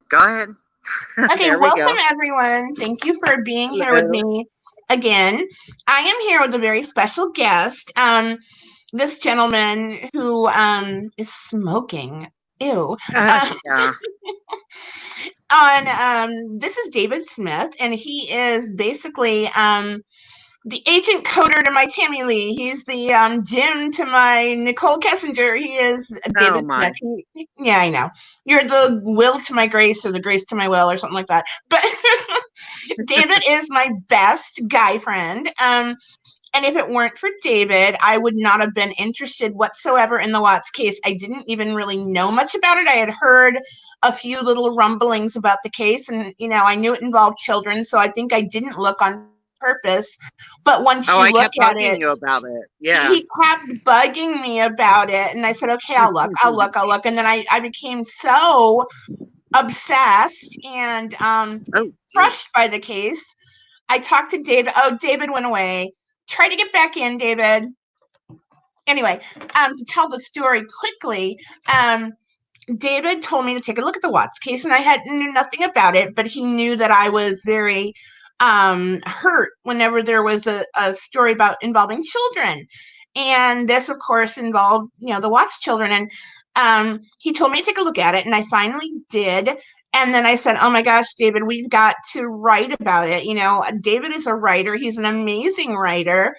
Go ahead. Okay, There we welcome go. everyone. Thank you for being here with Hello. me again. I am here with a very special guest. This gentleman who is smoking. Ew. Uh, Yeah. on This is David Smith, and he is basically the agent coder to my Tammy Lee. He's the Jim to my Nicole Kessinger. He is Oh David Smith. my. Yeah, I know. You're the will to my grace or the grace to my will or something like that. But David is my best guy friend. And if it weren't for David, I would not have been interested whatsoever in the Watts case. I didn't even really know much about it. I had heard a few little rumblings about the case, and I knew it involved children, so I think I didn't look on purpose. But once Oh, you I look kept at bugging it, you about it. Yeah. he kept bugging me about it, and I said, okay, I'll look. And then I became so obsessed and Oh, geez. crushed by the case. I talked to David. Oh, David went away. Try to get back in, David. Anyway, to tell the story quickly, David told me to take a look at the Watts case, and I knew nothing about it, but he knew that I was very hurt whenever there was a story about involving children. And this, of course, involved, the Watts children. And he told me to take a look at it, and I finally did. And then I said, oh my gosh, David, we've got to write about it. David is a writer. He's an amazing writer.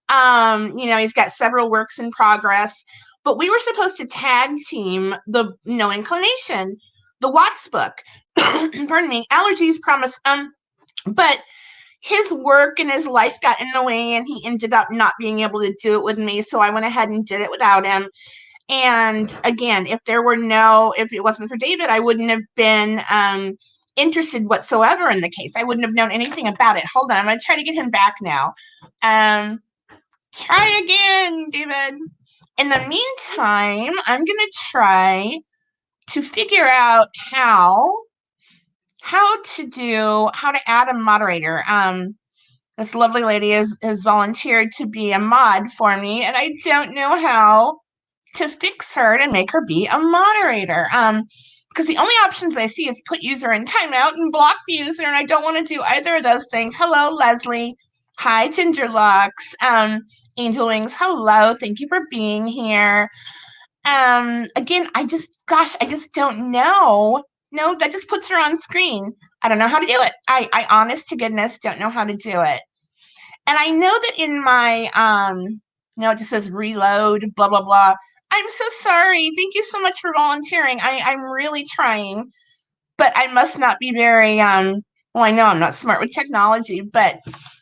He's got several works in progress, but we were supposed to tag team the No Inclination, the Watts book. Pardon me, allergies promise. But his work and his life got in the way, and he ended up not being able to do it with me. So I went ahead and did it without him. And again, if it wasn't for David, I wouldn't have been interested whatsoever in the case. I wouldn't have known anything about it. Hold on, I'm going to try to get him back now. Try again, David. In the meantime, I'm going to try to figure out how to add a moderator. This lovely lady has volunteered to be a mod for me, and I don't know how to fix her to make her be a moderator. Because the only options I see is put user in timeout and block the user, and I don't want to do either of those things. Hello, Leslie. Hi, Gingerlocks. Angel Wings, hello. Thank you for being here. Again, I just don't know. No, that just puts her on screen. I don't know how to do it. I honest to goodness don't know how to do it. And I know that in my it just says reload, blah blah blah. I'm so sorry. Thank you so much for volunteering. I'm really trying, but I must not be very well, I know I'm not smart with technology, but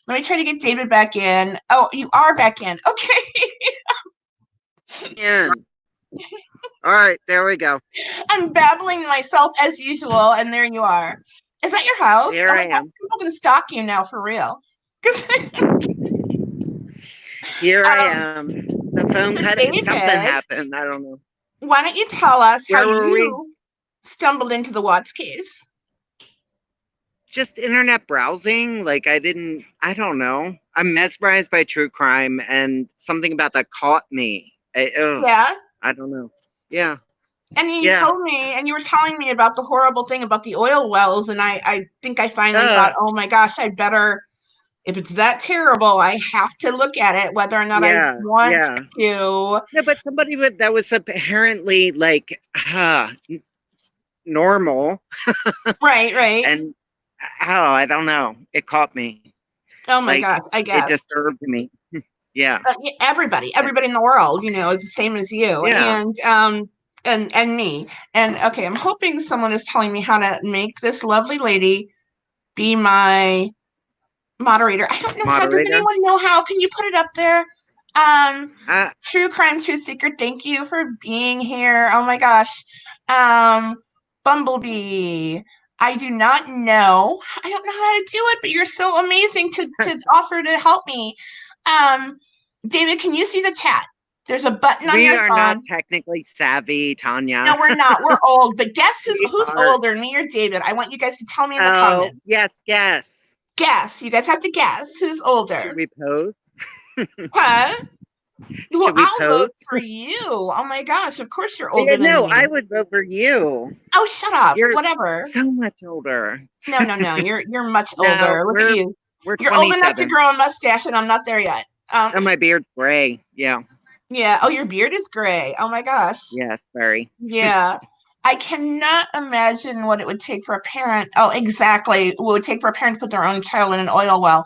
let me try to get David back in. Oh, you are back in. Okay. In. All right. There we go. I'm babbling myself as usual, and there you are. Is that your house? Here Oh my I god, am. people can stalk you now for real. Here I um, am. The phone so cut. Something David, happened. I don't know. why don't you tell us how Where were we? you stumbled into the Watts case? Just internet browsing. Like I don't know. I'm mesmerized by true crime, and something about that caught me. Yeah. I don't know. Yeah. And you Yeah. told me, and you were telling me about the horrible thing about the oil wells, and I think I finally Uh, thought, oh my gosh, I better, if it's that terrible, I have to look at it, whether or not I yeah. want Yeah. to. Yeah, but somebody that was apparently like normal, Right, right. and I don't know. It caught me. Oh my Like gosh, I it guess. disturbed me. Yeah. Yeah, everybody in the world, is the same as you, Yeah. and me. And okay, I'm hoping someone is telling me how to make this lovely lady be my moderator. I don't know how. Does Moderator. anyone know how? Can you put it up there? Uh, True Crime Truth Seeker, thank you for being here. Oh my gosh. Um, Bumblebee. I do not know. I don't know how to do it, but you're so amazing to offer to help me. Um, David, can you see the chat? There's a button on we your are not phone. technically savvy, Tanya. No, we're not. We're old. But guess We who's are. older, me or David? I want you guys to tell me in the Oh, comments. yes, yes. Guess. You guys have to guess who's Should older. we pose? Huh? Well, Should we I'll vote pose? for you. Oh my gosh, of course you're Yeah, older than no, I me. would vote for you. Oh, shut up. You're Whatever. so much older. No, no, no. You're much No, older. Look at you. we're You're old enough to 27. grow a mustache, and I'm not there yet. And my beard's gray. Yeah. Yeah. Oh, your beard is gray. Oh my gosh. Yeah, sorry. Yeah. I cannot imagine what it would take for a parent. Oh, exactly. What it would take for a parent to put their own child in an oil well.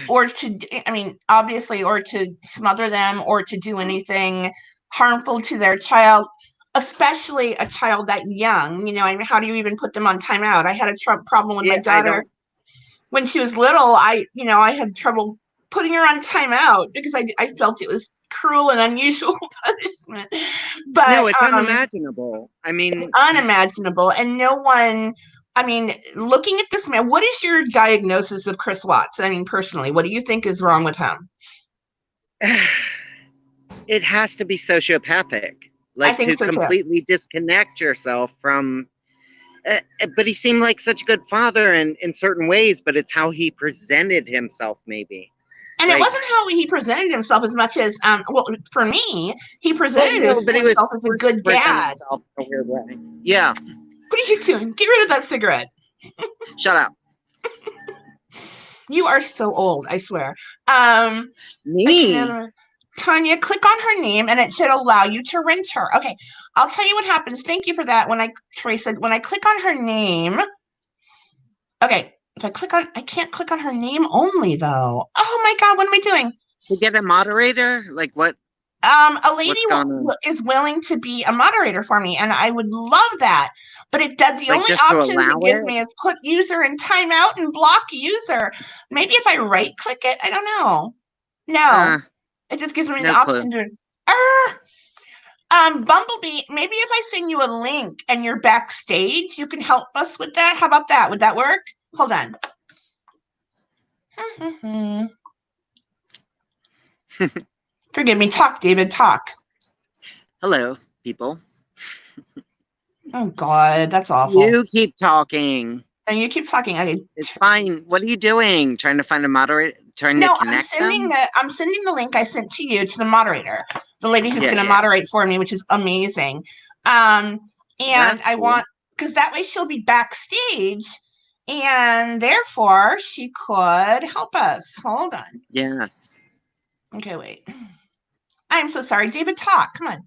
Or to, I mean, obviously, or to smother them or to do anything harmful to their child, especially a child that young. I mean, how do you even put them on timeout? I had a problem with my Yeah, I daughter don't. when she was little. I had trouble putting her on timeout because I felt it was cruel and unusual punishment. But No, it's unimaginable. I it's mean, unimaginable. And no one, I mean, looking at this man, what is your diagnosis of Chris Watts? I mean, personally, what do you think is wrong with him? it has to be sociopathic, I like think to so too. completely disconnect yourself from. But he seemed like such a good father in certain ways, but it's how he presented himself, maybe. And it Like, wasn't how he presented himself as much as, well, for me, he well, presented no, but he was himself as a forced to good present dad. himself in a weird way. Yeah, What are you doing? Get rid of that cigarette. shut up. You are so old, I swear. Um, I Me? can Tanya, click on her name and it should allow you to rent her. Okay, I'll tell you what happens. Thank you for that. Teresa, when I click on her name, okay, if I can't click on her name only though. Oh my God, what am I doing? To get a moderator? Like, A lady what's going on? is willing to be a moderator for me, and I would love that. But it does. The Like, only just to options it allow gives it? me is put user in timeout and block user. Maybe if I right click it, I don't know. Uh, No, it just gives me the no clue. option to. Bumblebee. Maybe if I send you a link and you're backstage, you can help us with that. How about that? Would that work? Hold on. Forgive me. Talk, David. Talk. Hello, people. Oh God, that's awful. You keep talking. And you keep talking. Okay. It's fine. What are you doing? Trying to find a moderator? Trying to No, connect them? I'm sending the link I sent to you to the moderator, the lady who's Yeah, going to yeah. moderate for me, which is amazing. And That's I cool. want because that way she'll be backstage, and therefore she could help us. Hold on. Yes. Okay, wait. I'm so sorry, David. Talk. Come on.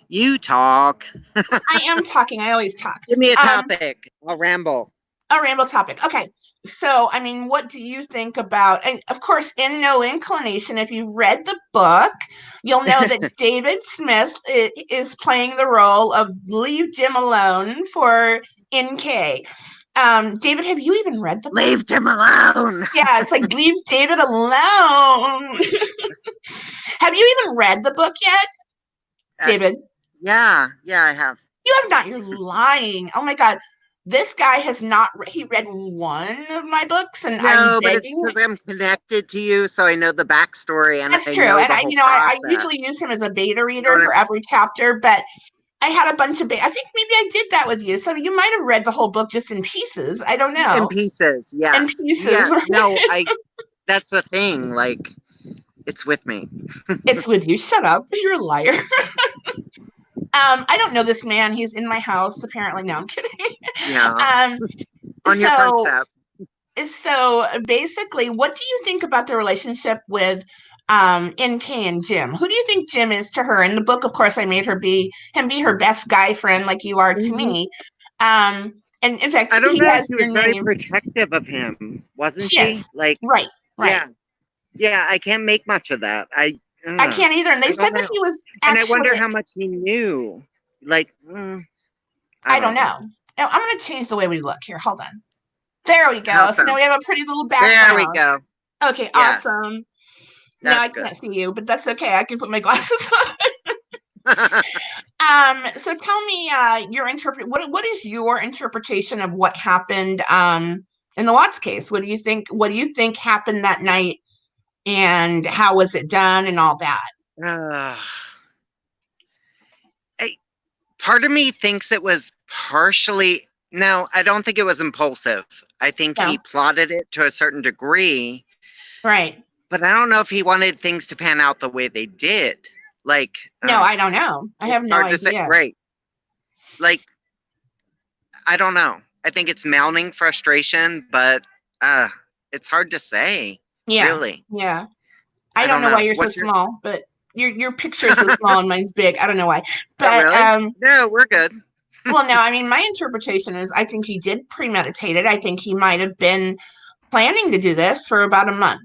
You talk. I am talking. I always talk. Give me a Um, topic. I'll ramble. a ramble topic. Okay. So, I mean, what do you think about, and of course, in No Inclination, if you've read the book, you'll know that David Smith is playing the role of Leave Jim Alone for NK. David, have you even read the book? Leave Jim alone. Yeah, it's like Leave David Alone. Have you even read the book yet, Uh, David? yeah, I have. You have not. You're lying. Oh my God. This guy has not, he read one of my books, and I'm No, but it's begging. because I'm connected to you, so I know the backstory and That's I true. know And the whole I process. usually use him as a beta You know reader what I for every chapter, but I had a bunch of I think maybe I did that with you. So you might have read the whole book just in pieces. I don't mean? In know. pieces, In yes. Yeah, pieces. no, that's the thing. Like, it's with me. It's with you. Shut up. You're a liar. I don't know this man. He's in my house, apparently. No, I'm kidding. Yeah, um, on your front so step. so basically, what do you think about the relationship with NK and Jim? Who do you think Jim is to her? In the book, of course, I made him be her best guy friend, like you are to Mhm. me. And in fact, I don't he know. has She your was very name. protective of him, wasn't She she? is. Like, Right, right. yeah, yeah. I can't make much of that. I can't either. And they I said don't that know. he was And I actually, wonder how much he knew. Like, I I don't don't know. know. Now, I'm going to change the way we look here. Hold on. There we How go. So now so? we have a pretty little There we background. go. Okay, Yes, awesome. Now I that's good. can't see you, but that's okay. I can put my glasses on. So tell me your what is your interpretation of what happened in the Watts case? What do you think happened that night, and how was it done and all that? uh, Part of me thinks it was partially. No, I don't think it was impulsive. I think he No. plotted it to a certain degree, Right. but I don't know if he wanted things to pan out the way they did. Like, No, I don't know. I have it's no hard to say. idea. Right. Like, I don't know. I think it's mounting frustration, but uh, it's hard to say, Yeah, really. yeah. I I don't don't know why know. you're so What's your. small, but your picture is so small and mine's big. I don't know why. Oh, But really? No, we're good. well, no, I mean my interpretation is I think he did premeditate it. I think he might have been planning to do this for about a month.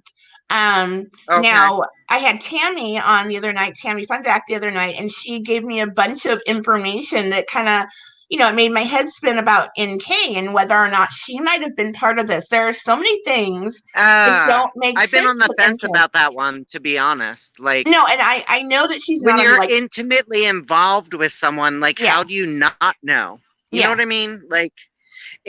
Okay. Now I had Tammy on the other night, Tammy Fundak the other night, and she gave me a bunch of information that kind of, it made my head spin about NK and whether or not she might have been part of this. There are so many things that Uh, don't make I've been on sense the with fence NK. about that one, to be honest. Like, No, and I know that she's when not on you're like, intimately involved with someone, like, yeah, how do you not know? You know yeah. what I mean? Like,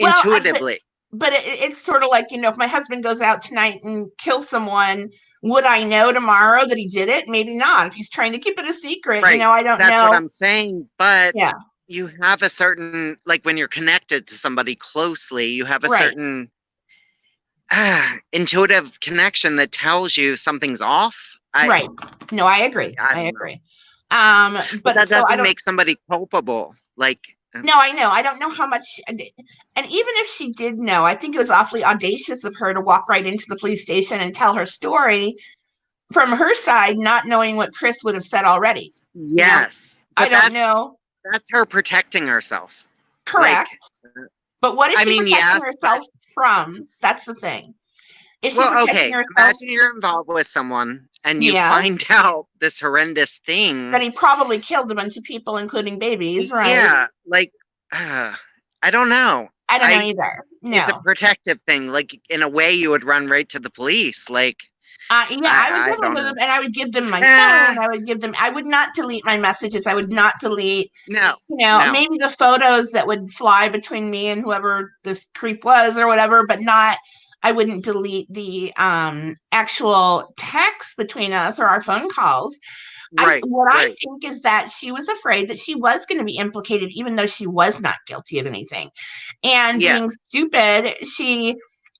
Well, intuitively. but it's sort of like, if my husband goes out tonight and kills someone, would I know tomorrow that he did it? Maybe not. If he's trying to keep it a secret, Right. I don't That's what know. I'm saying. But Yeah, you have a certain, like, when you're connected to somebody closely, you have a right, certain intuitive connection that tells you something's off. right. No, I agree. I I don't know. agree. But But that so I doesn't don't. make somebody culpable. Like, No, I know. I don't know how much. And even if she did know, I think it was awfully audacious of her to walk right into the police station and tell her story from her side, not knowing what Chris would have said already. You know, yes. I But don't know. that's her protecting herself. Correct. Like, But what is I she mean, protecting yes, but herself from? That's the thing. Is she well, protecting okay. herself? Imagine you're involved with someone and you Yeah. find out this horrendous That thing. he probably killed a bunch of people, including babies, right? Yeah, like uh, I don't know. I don't know I either. It's a No. protective thing. Like, in a way, you would run right to the police. Like, Yeah, I would I definitely don't go to them, know. and I would give them my phone. Eh, I would not delete my messages. I would not delete, no, no. maybe the photos that would fly between me and whoever this creep was or whatever, but not, I wouldn't delete the actual text between us or our phone calls. Right, What I right. think is that she was afraid that she was going to be implicated, even though she was not guilty of anything. And Yeah, being stupid, she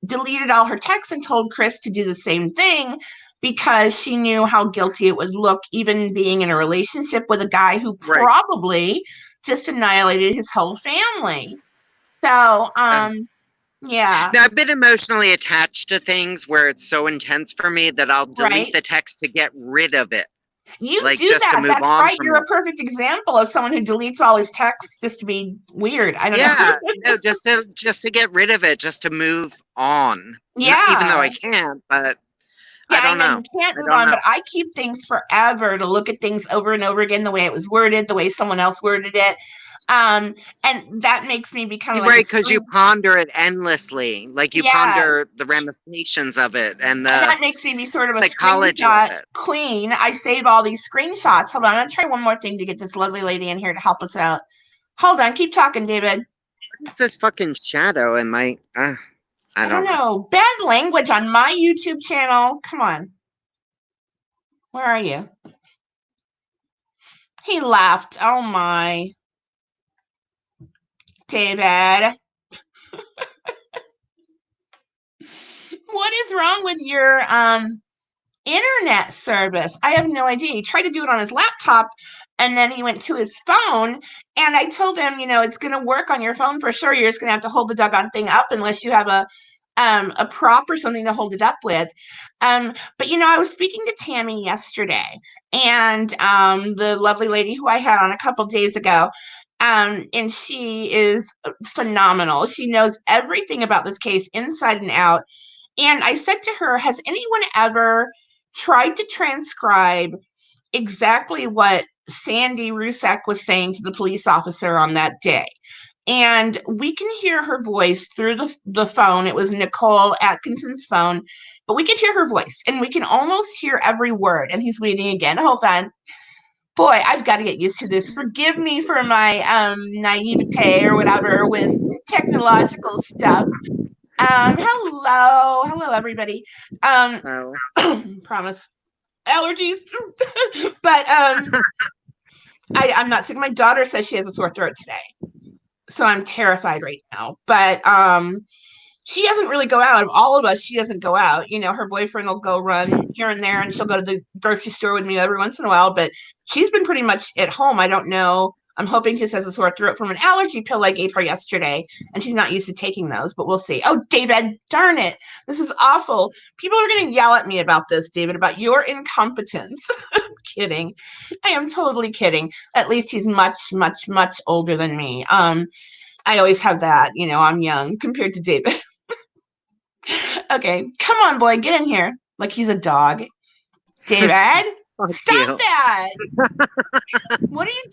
deleted all her texts and told Chris to do the same thing because she knew how guilty it would look, even being in a relationship with a guy who right. probably just annihilated his whole family. So, Uh, yeah, Now, I've been emotionally attached to things where it's so intense for me that I'll delete right. the text to get rid of it, You like, do just to that. move That's on right. from You're it. a perfect example of someone who deletes all his texts just to be weird. I don't know. Yeah, no, just to get rid of it, just to move on. Not, even though Yeah. I can't, but Yeah, I I don't know know. you can't I move don't on, but know. I keep things forever to look at things over and over again, the way it was worded, the way someone else worded it. And that makes me become like a Right, because you screen. ponder it endlessly. Like, you Yes. ponder the ramifications of it and And the that makes me be sort of a psychology of screenshot it. queen. I save all these screenshots. Hold on, I'm gonna try one more thing to get this lovely lady in here to help us out. Hold on, keep talking, David. What's this fucking shadow in my? I I don't don't know. know. Bad language on my YouTube channel. Come on. Where are you? He laughed. Oh my. David. What is wrong with your internet service? I have no idea. He tried to do it on his laptop and then he went to his phone and I told him, it's going to work on your phone for sure. You're just going to have to hold the doggone thing up unless you have a prop or something to hold it up with. But I was speaking to Tammy yesterday and the lovely lady who I had on a couple days ago. And she is phenomenal. She knows everything about this case inside and out. And I said to her, has anyone ever tried to transcribe exactly what Sandy Rusak was saying to the police officer on that day? And we can hear her voice through the phone. It was Nicole Atkinson's phone, but we could hear her voice and we can almost hear every word. And he's waiting again. Hold on. Boy, I've got to get used to this. Forgive me for my naivete or whatever with technological stuff. Hello, everybody. Um, Oh, promise allergies, but I'm not sick. My daughter says she has a sore throat today, so I'm terrified right now. But she doesn't really go out. Of all of us, she doesn't go out. You know, her boyfriend will go run here and there, and she'll go to the grocery store with me every once in a while. But she's been pretty much at home. I don't know. I'm hoping she just has a sore throat from an allergy pill I gave her yesterday, and she's not used to taking those. But we'll see. Oh, David, darn it! This is awful. People are going to yell at me about this, David, about your incompetence. Kidding. I am totally kidding. At least he's much, much, much older than me. I always have that. You know, I'm young compared to David. Okay, come on, boy, get in here. Like he's a dog. David, Fuck stop you. that. What are you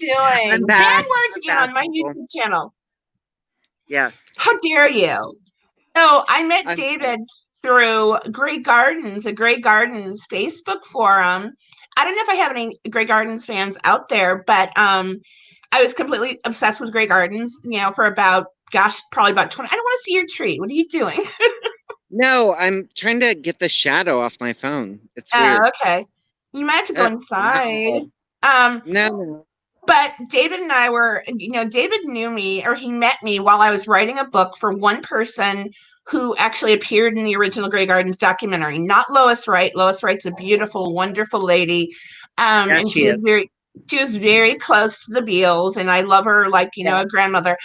I'm doing? Bad back. words I'm again back, on my people. YouTube channel. Yes. How dare you? So I met I'm back. David through Grey Gardens, a Grey Gardens Facebook forum. I don't know if I have any Grey Gardens fans out there, but I was completely obsessed with Grey Gardens, you know, for about, gosh, probably about 20. I don't want to see your tree. What are you doing? No, I'm trying to get the shadow off my phone. It's Oh, weird. okay. You might have to go inside. No. Um, No. but David and I were, you know, David knew me or he met me while I was writing a book for one person who actually appeared in the original Grey Gardens documentary, not Lois Wright. Lois Wright's a beautiful, wonderful lady. Yes, And she is. she was very close to the Beals, and I love her like, you know, Yeah. a grandmother.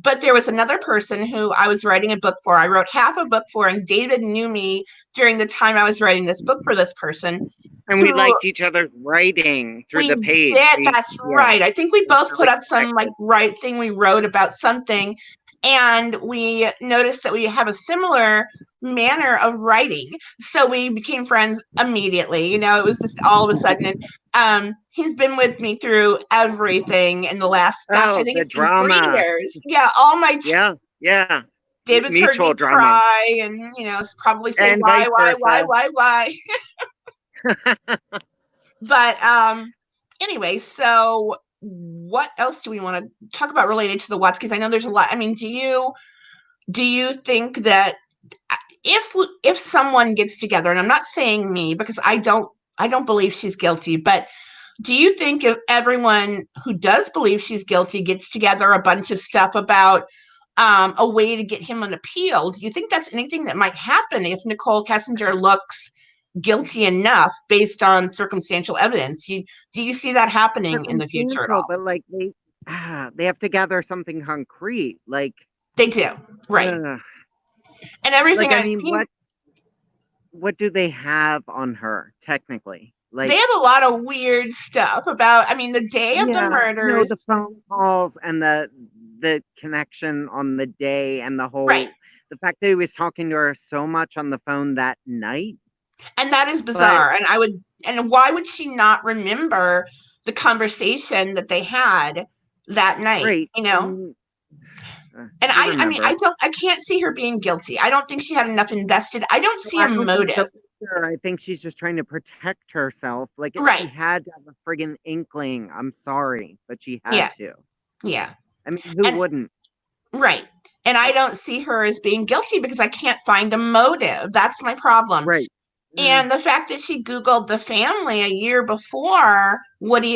But there was another person who I was writing a book for. I wrote half a book for, and David knew me during the time I was writing this book for this person And we who liked each other's writing through we the page. did. That's Yeah, right. I think we we're both put really up some like connected. right thing we wrote about something, and we noticed that we have a similar manner of writing. So we became friends immediately. You know, it was just all of a sudden. And he's been with me through everything in the last, gosh, I Oh, think the it's been 3 drama. years. Yeah, all my Yeah, yeah. David's heard Mutual me drama. cry, and you know, probably say And vice versa. why. But anyway, so what else do we want to talk about related to the Watskis? I know there's a lot. I mean, do you think that if someone gets together, and I'm not saying me because I don't believe she's guilty, but do you think if everyone who does believe she's guilty gets together a bunch of stuff about a way to get him an appeal, do you think that's anything that might happen if Nicole Kessinger looks guilty enough based on circumstantial evidence? Do you see that happening in the future at Circumstantial, all? but like they have to gather something concrete. They do, right? Uh, And everything like I I've mean, seen, what do they have on her technically? they Like, have a lot of weird stuff about. I mean, the day of the yeah, no, murders, the phone calls and the connection on the day and right? the fact that he was talking to her so much on the phone that night. And that is But bizarre. And why would she not remember the conversation that they had that night? right, You know, and and you I mean, remember. I can't see her being guilty. I don't think she had enough invested. I don't No, see a I don't think motive. so either. I think she's just trying to protect herself. Like she Right. had to have a friggin' inkling. I'm sorry, but she Yeah. had to. Yeah. I mean, who And wouldn't? right. And I don't see her as being guilty because I can't find a motive. That's my problem. Right. Mm. And the fact that she Googled the family a year before,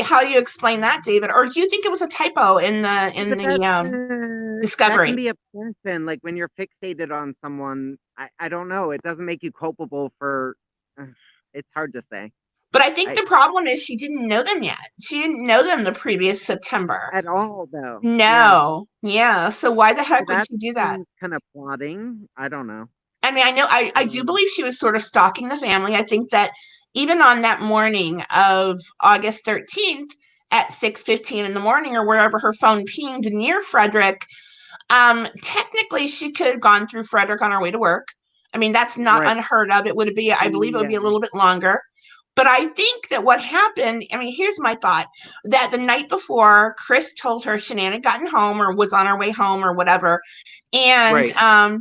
how do you explain that, David? Or do you think it was a typo in the But that that can discovery? be a person. Like when you're fixated on someone, I don't know. It doesn't make you culpable for. Uh, it's hard to say. But I think I the problem is she didn't know them yet. She didn't know them the previous September. at all though. Yeah. No. Yeah. So why the So heck would that she do that? seems kind of plotting. I don't know. I mean, I do believe she was sort of stalking the family. I think that even on that morning of August 13th at 6:15 in the morning or wherever her phone pinged near Frederick, technically she could have gone through Frederick on her way to work. I mean, that's not Right. unheard of. I believe it would be Yeah. a little bit longer. But I think that what happened, I mean, here's my thought, that the night before, Chris told her Shanann had gotten home or was on her way home or whatever. And Right.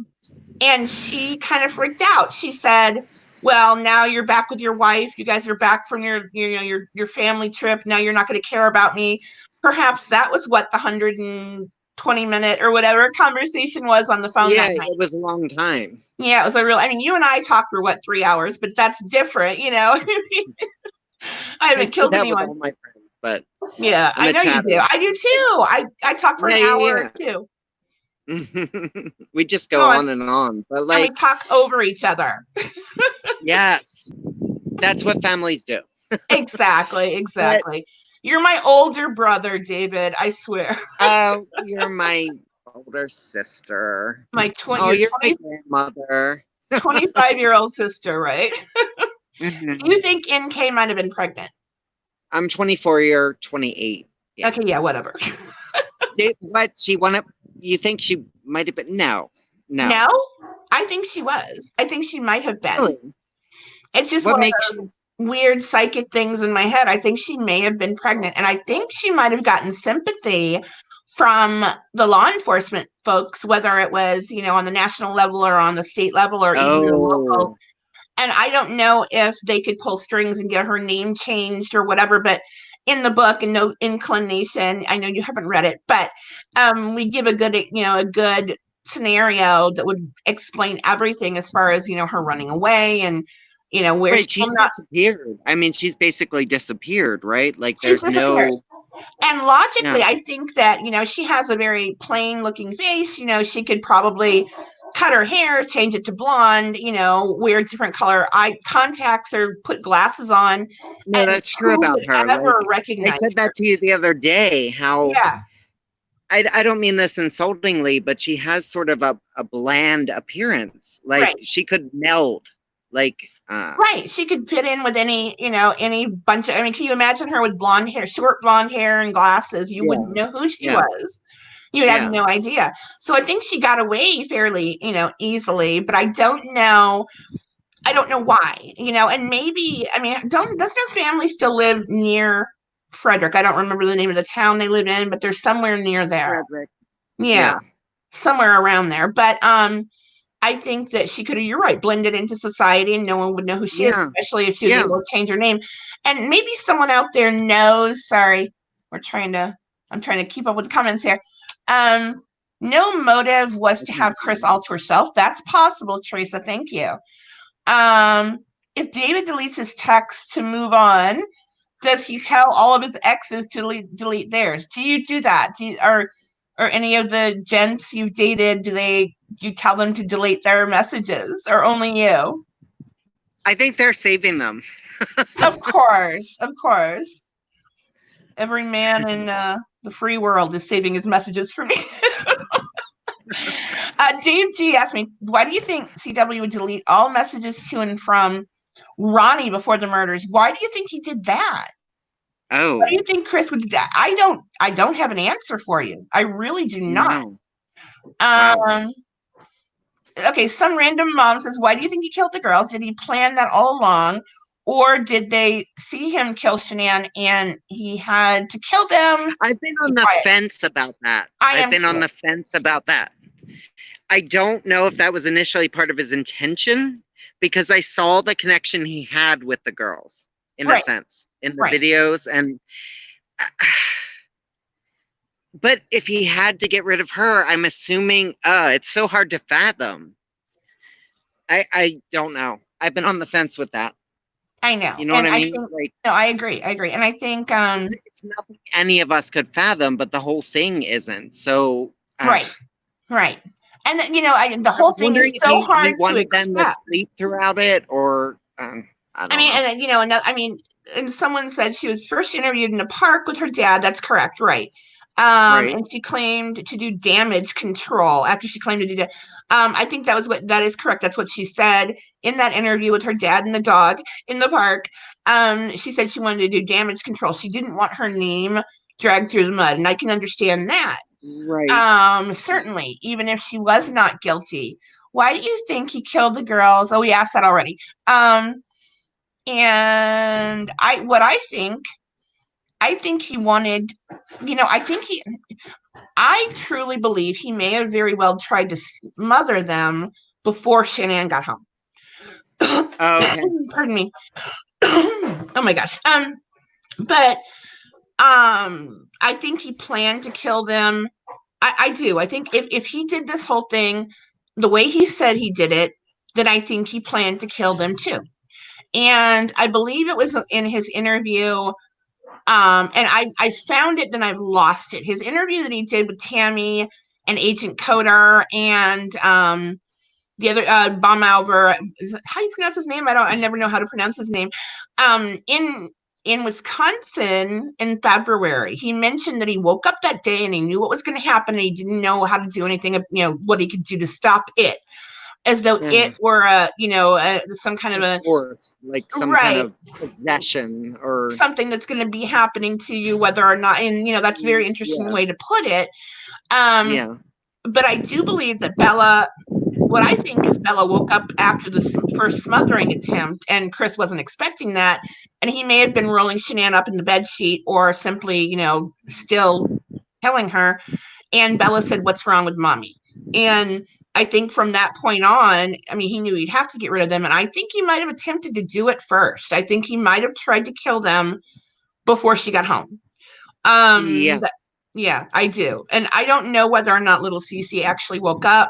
and she kind of freaked out. She said, "Well, now you're back with your wife. You guys are back from your family trip. Now you're not going to care about me." Perhaps that was what the 120-minute or whatever conversation was on the phone Yeah, that night. it was a long time. Yeah, it was a real. I mean, you and I talked for what 3 hours, but that's different. I I haven't do killed that with anyone. all my friends, but Yeah, I'm I a know you do. chatter. I do too. I talk for Yeah, an yeah, hour or yeah. two. We just Go go on. on and on. But And we like, talk over each other. yes, that's what families do. Exactly, But exactly. You're my older brother, David, I swear. you're my older sister. My Oh, your you're my grandmother. 25-year-old sister, right? Do you Hmm. think NK might have been pregnant? I'm 24, you're 28. Yeah. Okay, yeah, whatever. What she wanted? You think she might have been? No, no. No, I think she was. I think she might have been. Really? It's just What one of makes those you? weird psychic things in my head. I think she may have been pregnant, and I think she might have gotten sympathy from the law enforcement folks, whether it was, on the national level or on the state level or even the local. Oh, And I don't know if they could pull strings and get her name changed or whatever, but in the book, and no inclination, I know you haven't read it, but we give a good scenario that would explain everything as far as her running away and where she right. will She's not. disappeared. I mean, she's basically disappeared, right? Like, She's there's disappeared. no. And Yeah. logically, I think that, she has a very plain looking face. She could probably cut her hair, change it to blonde, wear different color eye contacts or put glasses on. No, And that's true who about would her. Like, ever I recognize said her? that to you the other day. How Yeah, I don't mean this insultingly, but she has sort of a bland appearance. Like right. she could meld. Like, Right. She could fit in with any bunch of, I mean, can you imagine her with blonde hair, short blonde hair and glasses? You yeah, wouldn't know who she yeah, was. You would have yeah. no idea. So I think she got away fairly, easily, but I don't know why, and maybe, I mean, doesn't her family still live near Frederick? I don't remember the name of the town they live in, but they're somewhere near there. Frederick. Yeah, Yeah, somewhere around there. But I think that she could have, you're right, blended into society and no one would know who she is, yeah, especially if she was yeah. able to change her name. And maybe someone out there knows, sorry, I'm trying to keep up with the comments here. Um, no motive was I to can have see Chris that. alter herself. That's possible, Teresa. Thank you. Um, if David deletes his text to move on, does he tell all of his exes to delete theirs? Do you do that? Or any of the gents you've dated, you tell them to delete their messages or only you? I think they're saving them. Of course, of course. Every man in the free world is saving his messages for me. Dave G asked me, why do you think CW would delete all messages to and from Ronnie before the murders? Why do you think he did that? Why do you Oh, think Chris would do that? I don't have an answer for you. I really do not. no. Wow. Um, okay, some random mom says, why do you think he killed the girls? Did he plan that all along? Or did they see him kill Shanann and he had to kill them? I've been Be on the quiet. fence about that. I I've am been on too. the fence about that. I don't know if that was initially part of his intention because I saw the connection he had with the girls in a Right, sense in the right. videos and but if he had to get rid of her, I'm assuming it's so hard to fathom. I don't know. I've been on the fence with that. I know. You know what And I I mean? think, Like no, I agree. I agree. And I think, it's nothing any of us could fathom, but the whole thing isn't. So right, right. And, the I whole was thing is wondering if so he hard to wanted them to accept. sleep throughout it, or I I don't mean, know. and and someone said she was first interviewed in a park with her dad. That's correct, right? Right? And she claimed to do damage control after she claimed to do that. I think that is correct. That's what she said in that interview with her dad and the dog in the park. She said she wanted to do damage control. She didn't want her name dragged through the mud, and I can understand that. Right. Certainly, even if she was not guilty. Why do you think he killed the girls? Oh, we asked that already. And I think he wanted, I truly believe he may have very well tried to smother them before Shanann got home. Oh, okay. Pardon me. Oh my gosh. But I think he planned to kill them. I do. I think if he did this whole thing the way he said he did it, then I think he planned to kill them too. And I believe it was in his interview. And I found it, then I've lost it. His interview that he did with Tammy and Agent Coder and the other Baumauer. Is it, how do you pronounce his name? I never know how to pronounce his name. In Wisconsin in February, he mentioned that he woke up that day and he knew what was going to happen and he didn't know how to do anything, what he could do to stop it, as though it were some kind of a force, like some kind right of possession or something that's going to be happening to you, whether or not. And that's a very interesting way to put it. Yeah. But I do believe that what I think is Bella woke up after the first smothering attempt, and Chris wasn't expecting that, and he may have been rolling Shanann up in the bed sheet, or simply, still killing her. And Bella said, "What's wrong with mommy?" And I think from that point on, I mean, he knew he'd have to get rid of them, and I think he might have attempted to do it first. I think he might have tried to kill them before she got home. Yeah. Yeah, I do, and I don't know whether or not little Cece actually woke up.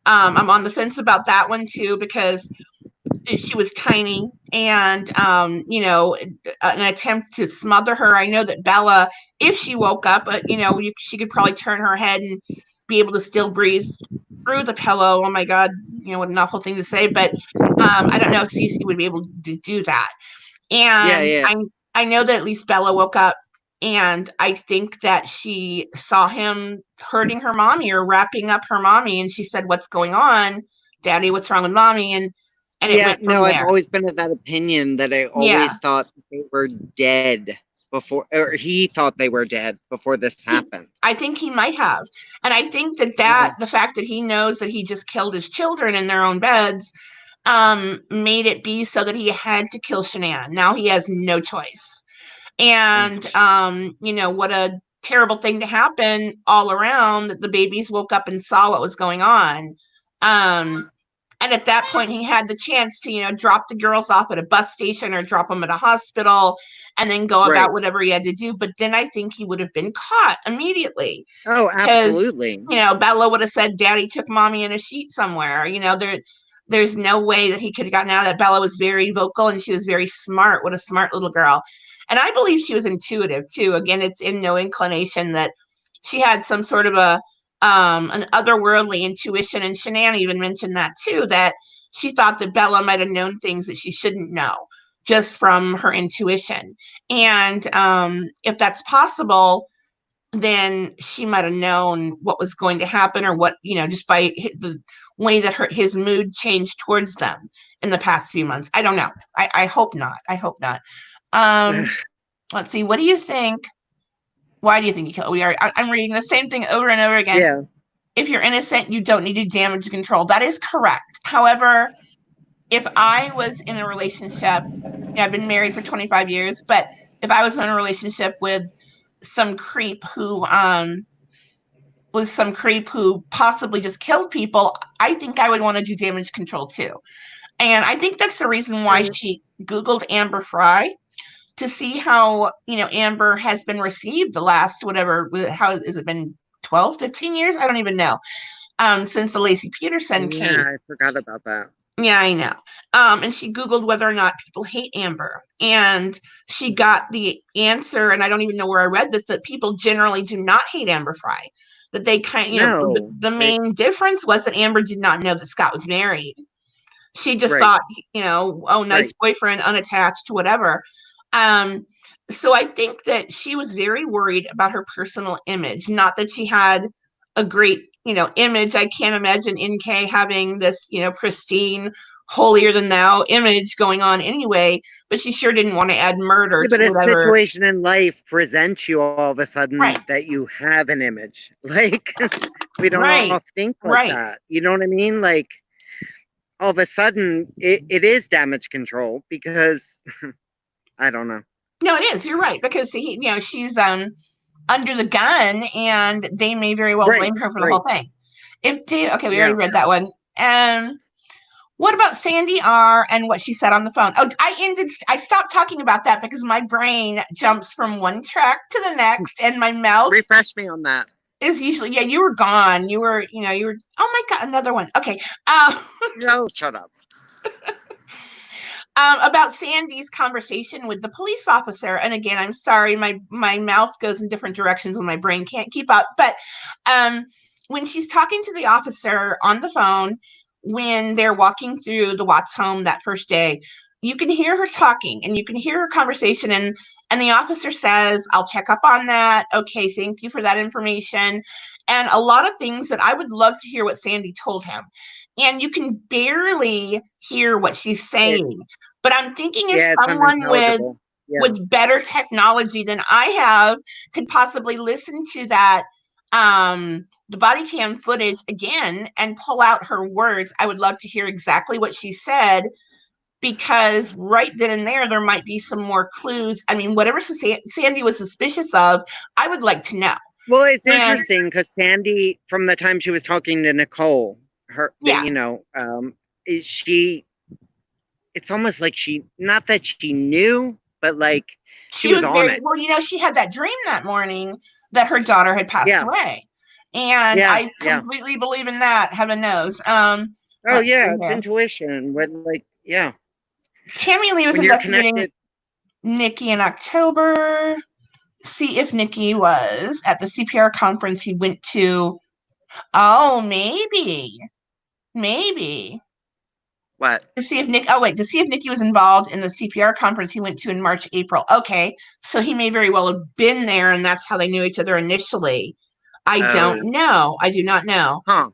I'm on the fence about that one too, because she was tiny, and an attempt to smother her. I know that Bella, if she woke up, she could probably turn her head and be able to still breathe through the pillow. Oh my God, what an awful thing to say, but I don't know if Cece would be able to do that. And Yeah. I know that at least Bella woke up, and I think that she saw him hurting her mommy or wrapping up her mommy, and she said, "What's going on, Daddy? What's wrong with mommy?" And it Yeah, went from no, I've there. always been of that opinion that I Yeah. always thought they were dead before, or he thought they were dead before this happened. I think he might have. And I think that Yeah. the fact that he knows that he just killed his children in their own beds, made it be so that he had to kill Shanann. Now he has no choice. And what a terrible thing to happen all around, that the babies woke up and saw what was going on. And at that point, he had the chance to, drop the girls off at a bus station or drop them at a hospital and then go Right. about whatever he had to do. But then I think he would have been caught immediately, Oh, because, absolutely. Bella would have said, "Daddy took mommy in a sheet somewhere." There's no way that he could have gotten out of that. Bella was very vocal and she was very smart. What a smart little girl. And I believe she was intuitive too. Again, it's in No Inclination that she had some sort of an otherworldly intuition. And Shanann even mentioned that too, that she thought that Bella might have known things that she shouldn't know just from her intuition. And if that's possible, then she might have known what was going to happen, or what, just by the way that his mood changed towards them in the past few months. I don't know. I hope not. I hope not. Let's see. What do you think? Why do you think he killed? I'm reading the same thing over and over again. Yeah. If you're innocent, you don't need to damage control. That is correct. However, if I was in a relationship, I've been married for 25 years, but if I was in a relationship with some creep who possibly just killed people, I think I would want to do damage control too. And I think that's the reason why she Googled Amber Fry, to see how, Amber has been received the last, whatever, how has it been, 12, 15 years? I don't even know. Since the Lacey Peterson Yeah, case. I forgot about that. Yeah, I know. And she Googled whether or not people hate Amber. And she got the answer, and I don't even know where I read this, that people generally do not hate Amber Fry. That they No. the main difference was that Amber did not know that Scott was married. She just Right. thought, oh, nice Right. boyfriend, unattached, whatever. Um, so I think that she was very worried about her personal image. Not that she had a great, image. I can't imagine NK having this, pristine, holier than thou image going on anyway, but she sure didn't want to add murder Yeah, to but a whatever. situation in life presents you all of a Right, sudden that you have an image. Like, we don't right, all think like right. that. You know what I mean? Like, all of a sudden, it is damage control because I don't know. No, it is. You're right, because she's under the gun, and they may very well Right. blame her for the Right. whole thing. Okay, we already Yeah. read that one. What about Sandy R and what she said on the phone? Oh, I stopped talking about that because my brain jumps from one track to the next, and my mouth Refresh me on that. is usually, yeah, you were gone. Oh my God, another one. Okay. No, shut up. About Sandy's conversation with the police officer. And again, I'm sorry, my mouth goes in different directions when my brain can't keep up. But when she's talking to the officer on the phone, when they're walking through the Watts home that first day, you can hear her talking and you can hear her conversation, and the officer says, I'll check up on that. Okay, thank you for that information. And a lot of things that I would love to hear what Sandy told him. And you can barely hear what she's It, saying. But I'm thinking if yeah, it's someone unintelligible. Yeah. with better technology than I have could possibly listen to that the body cam footage again and pull out her words, I would love to hear exactly what she said, because right then and there might be some more clues. I mean, whatever Sandy was suspicious of, I would like to know. Well, it's And interesting because Sandy, from the time she was talking to Nicole, yeah, she, it's almost like she, not that she knew, but like she she was was on very it. well. She had that dream that morning that her daughter had passed Yeah. away, and Yeah. I Yeah. completely believe in that. Heaven knows. Oh, Let's see yeah. It's here. intuition. But like, yeah. Tammy Lee was When you're investigating connected. Nikki in October. See if Nikki was at the CPR conference he went to. Oh, maybe. What? To see if Nikki was involved in the CPR conference he went to in March, April. Okay, so he may very well have been there, and that's how they knew each other initially. I don't Oh. know. I do not know. Huh.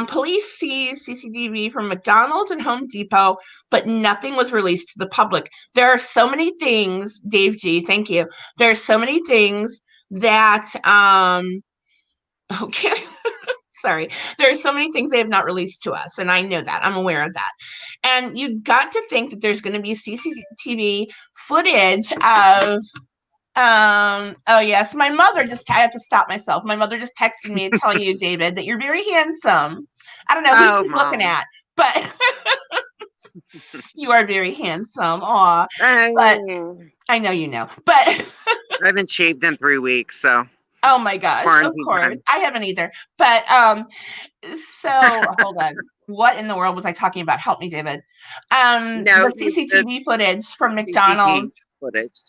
Police seized CCTV from McDonald's and Home Depot, but nothing was released to the public. There are so many things, Dave G. Thank you. There are so many things that okay. Sorry. There are so many things they have not released to us, and I know that. I'm aware of that. And you got to think that there's going to be CCTV footage of oh yes, my mother just I have to stop myself. My mother just texted me to tell you, David, that you're very handsome. I don't know who Oh, she's looking Mom. at, but you are very handsome. Aw. But Oh. I know you know. But I haven't shaved in 3 weeks, so oh my gosh, of quarantine course. time. I haven't either. But so hold on. What in the world was I talking about? Help me, David. No, The CCTV footage from CCTV McDonald's. footage.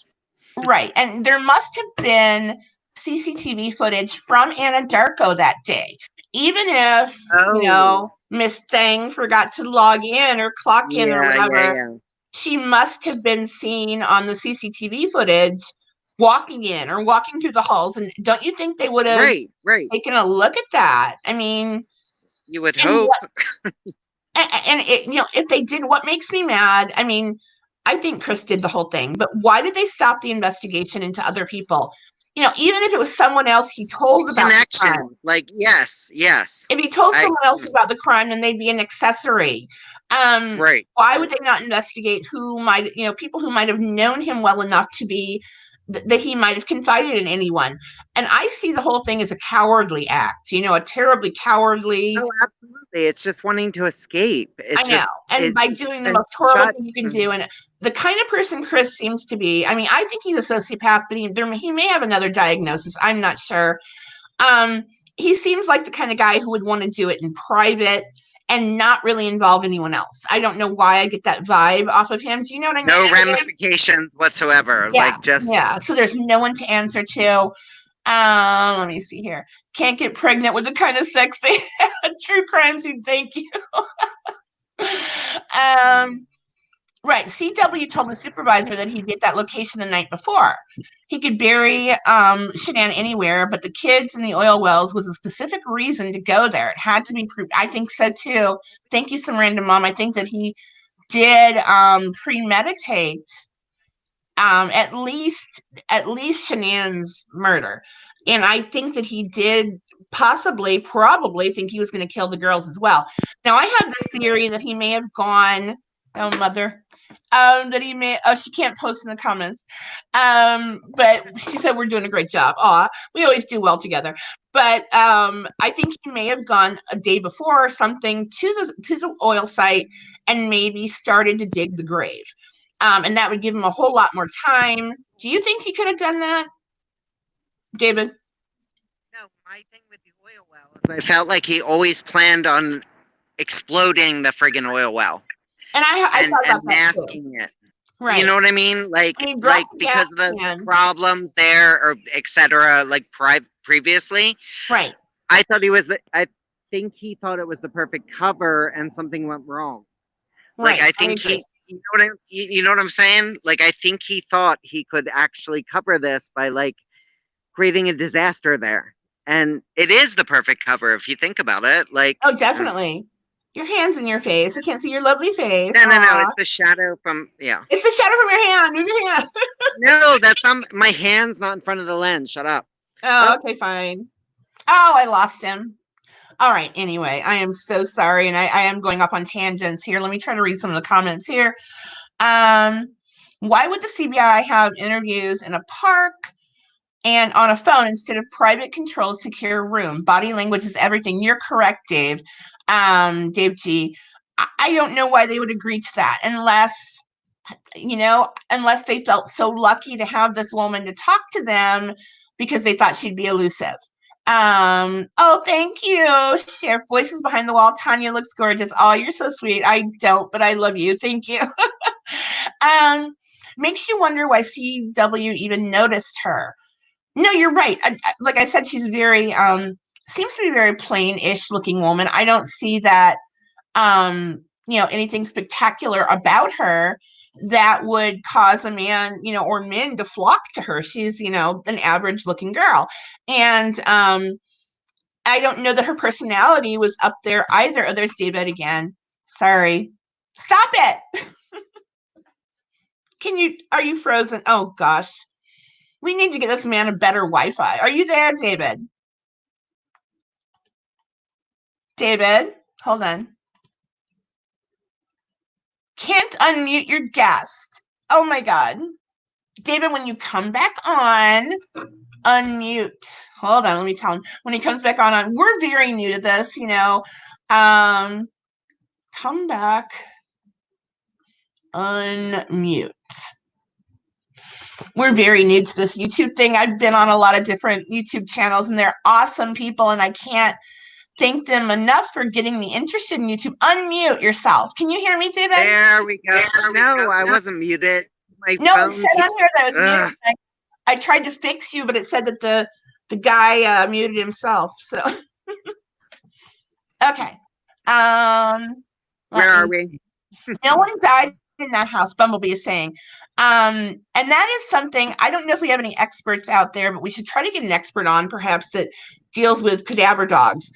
Right. And there must have been CCTV footage from Anadarko that day. Even if, Oh, Miss Thing forgot to log in or clock in or yeah, yeah, whatever, yeah. she must have been seen on the CCTV footage walking in or walking through the halls. And don't you think they would have Right, right. taken a look at that? I mean, You would and hope. if they did, what makes me mad? I mean, I think Chris did the whole thing, but why did they stop the investigation into other people? Even if it was someone else he told about the Connection. crimes. Like, yes, yes. If he told I, someone else about the crime, then they'd be an accessory. right, Why would right. they not investigate who might, people who might have known him well enough to be that he might have confided in anyone? And I see the whole thing as a cowardly act, a terribly cowardly. Oh, absolutely. It's just wanting to escape. I It's know. just, And it, by doing the and most horrible shut. thing you can do. And the kind of person Chris seems to be, I mean, I think he's a sociopath, but he may have another diagnosis. I'm not sure. Um, he seems like the kind of guy who would want to do it in private and not really involve anyone else. I don't know why I get that vibe off of him. Do you know what I No mean? ramifications whatsoever. Yeah. Like, just, Yeah. So there's no one to answer to. Let me see here. Can't get pregnant with the kind of sex they had. True crime scene. Thank you. um, Right. CW told the supervisor that he'd be at that location the night before. He could bury Shanann anywhere, but the kids and the oil wells was a specific reason to go there. It had to be proved. I think so too. Thank you, some random mom. I think that he did premeditate at least Shanann's murder. And I think that he did probably think he was going to kill the girls as well. Now I have this theory that he may have gone, oh mother, that he may, oh, she can't post in the comments. But she said we're doing a great job. Aw, we always do well together. But I think he may have gone a day before or something to the oil site and maybe started to dig the grave. And that would give him a whole lot more time. Do you think he could have done that, David? no, my thing with the oil well is I felt like he always planned on exploding the friggin' oil well And I and thought about that too. masking it. Right. You know what I mean? Like, And he dropped the because gas of the can. problems there or etc. Like previously, Right. I thought he was. I think he thought it was the perfect cover, and something went wrong. Like Right. I I think agree. you know what I'm saying? Like I think he thought he could actually cover this by like creating a disaster there, and it is the perfect cover if you think about it. Like, Oh, uh, definitely. Your hand's in your face. I can't see your lovely face. no, Aw. it's the shadow from yeah. It's the shadow from your hand. Move your hand. No, that's my hand's not in front of the lens. Shut up. Oh, Oh, okay, fine. Oh, I lost him. All right. Anyway, I am so sorry, and I am going off on tangents here. Let me try to read some of the comments here. Um, why would the CBI have interviews in a park and on a phone instead of private, controlled, secure room? Body language is everything. You're correct, Dave. Dave G. I don't know why they would agree to that unless unless they felt so lucky to have this woman to talk to them because they thought she'd be elusive. Oh, thank you. Sheriff Voices Behind the Wall. Tanya looks gorgeous. Oh, you're so sweet. I don't, but I love you. Thank you. um, makes you wonder why CW even noticed her. No, you're right. Like I said, she's very seems to be a very plain-ish looking woman. I don't see that anything spectacular about her that would cause a man, or men to flock to her. She's, an average looking girl. And I don't know that her personality was up there either. Oh, there's David again. Sorry. Stop it. Are you frozen? Oh gosh. We need to get this man a better Wi-Fi. Are you there, David? David, hold on. Can't unmute your guest. Oh my God. David, when you come back on, unmute. Hold on, let me tell him. When he comes back on, we're very new to this, Come back, unmute. We're very new to this YouTube thing. I've been on a lot of different YouTube channels, and they're awesome people, and I can't thank them enough for getting me interested in YouTube. Unmute yourself. Can you hear me, David? there we go. No, I wasn't muted. My No, it phone said on keeps. here that I was Ugh. muted. I tried to fix you, but it said that the guy muted himself. So okay. Where are we? No one died in that house, Bumblebee is saying. And that is something, I don't know if we have any experts out there, but we should try to get an expert on perhaps that deals with cadaver dogs.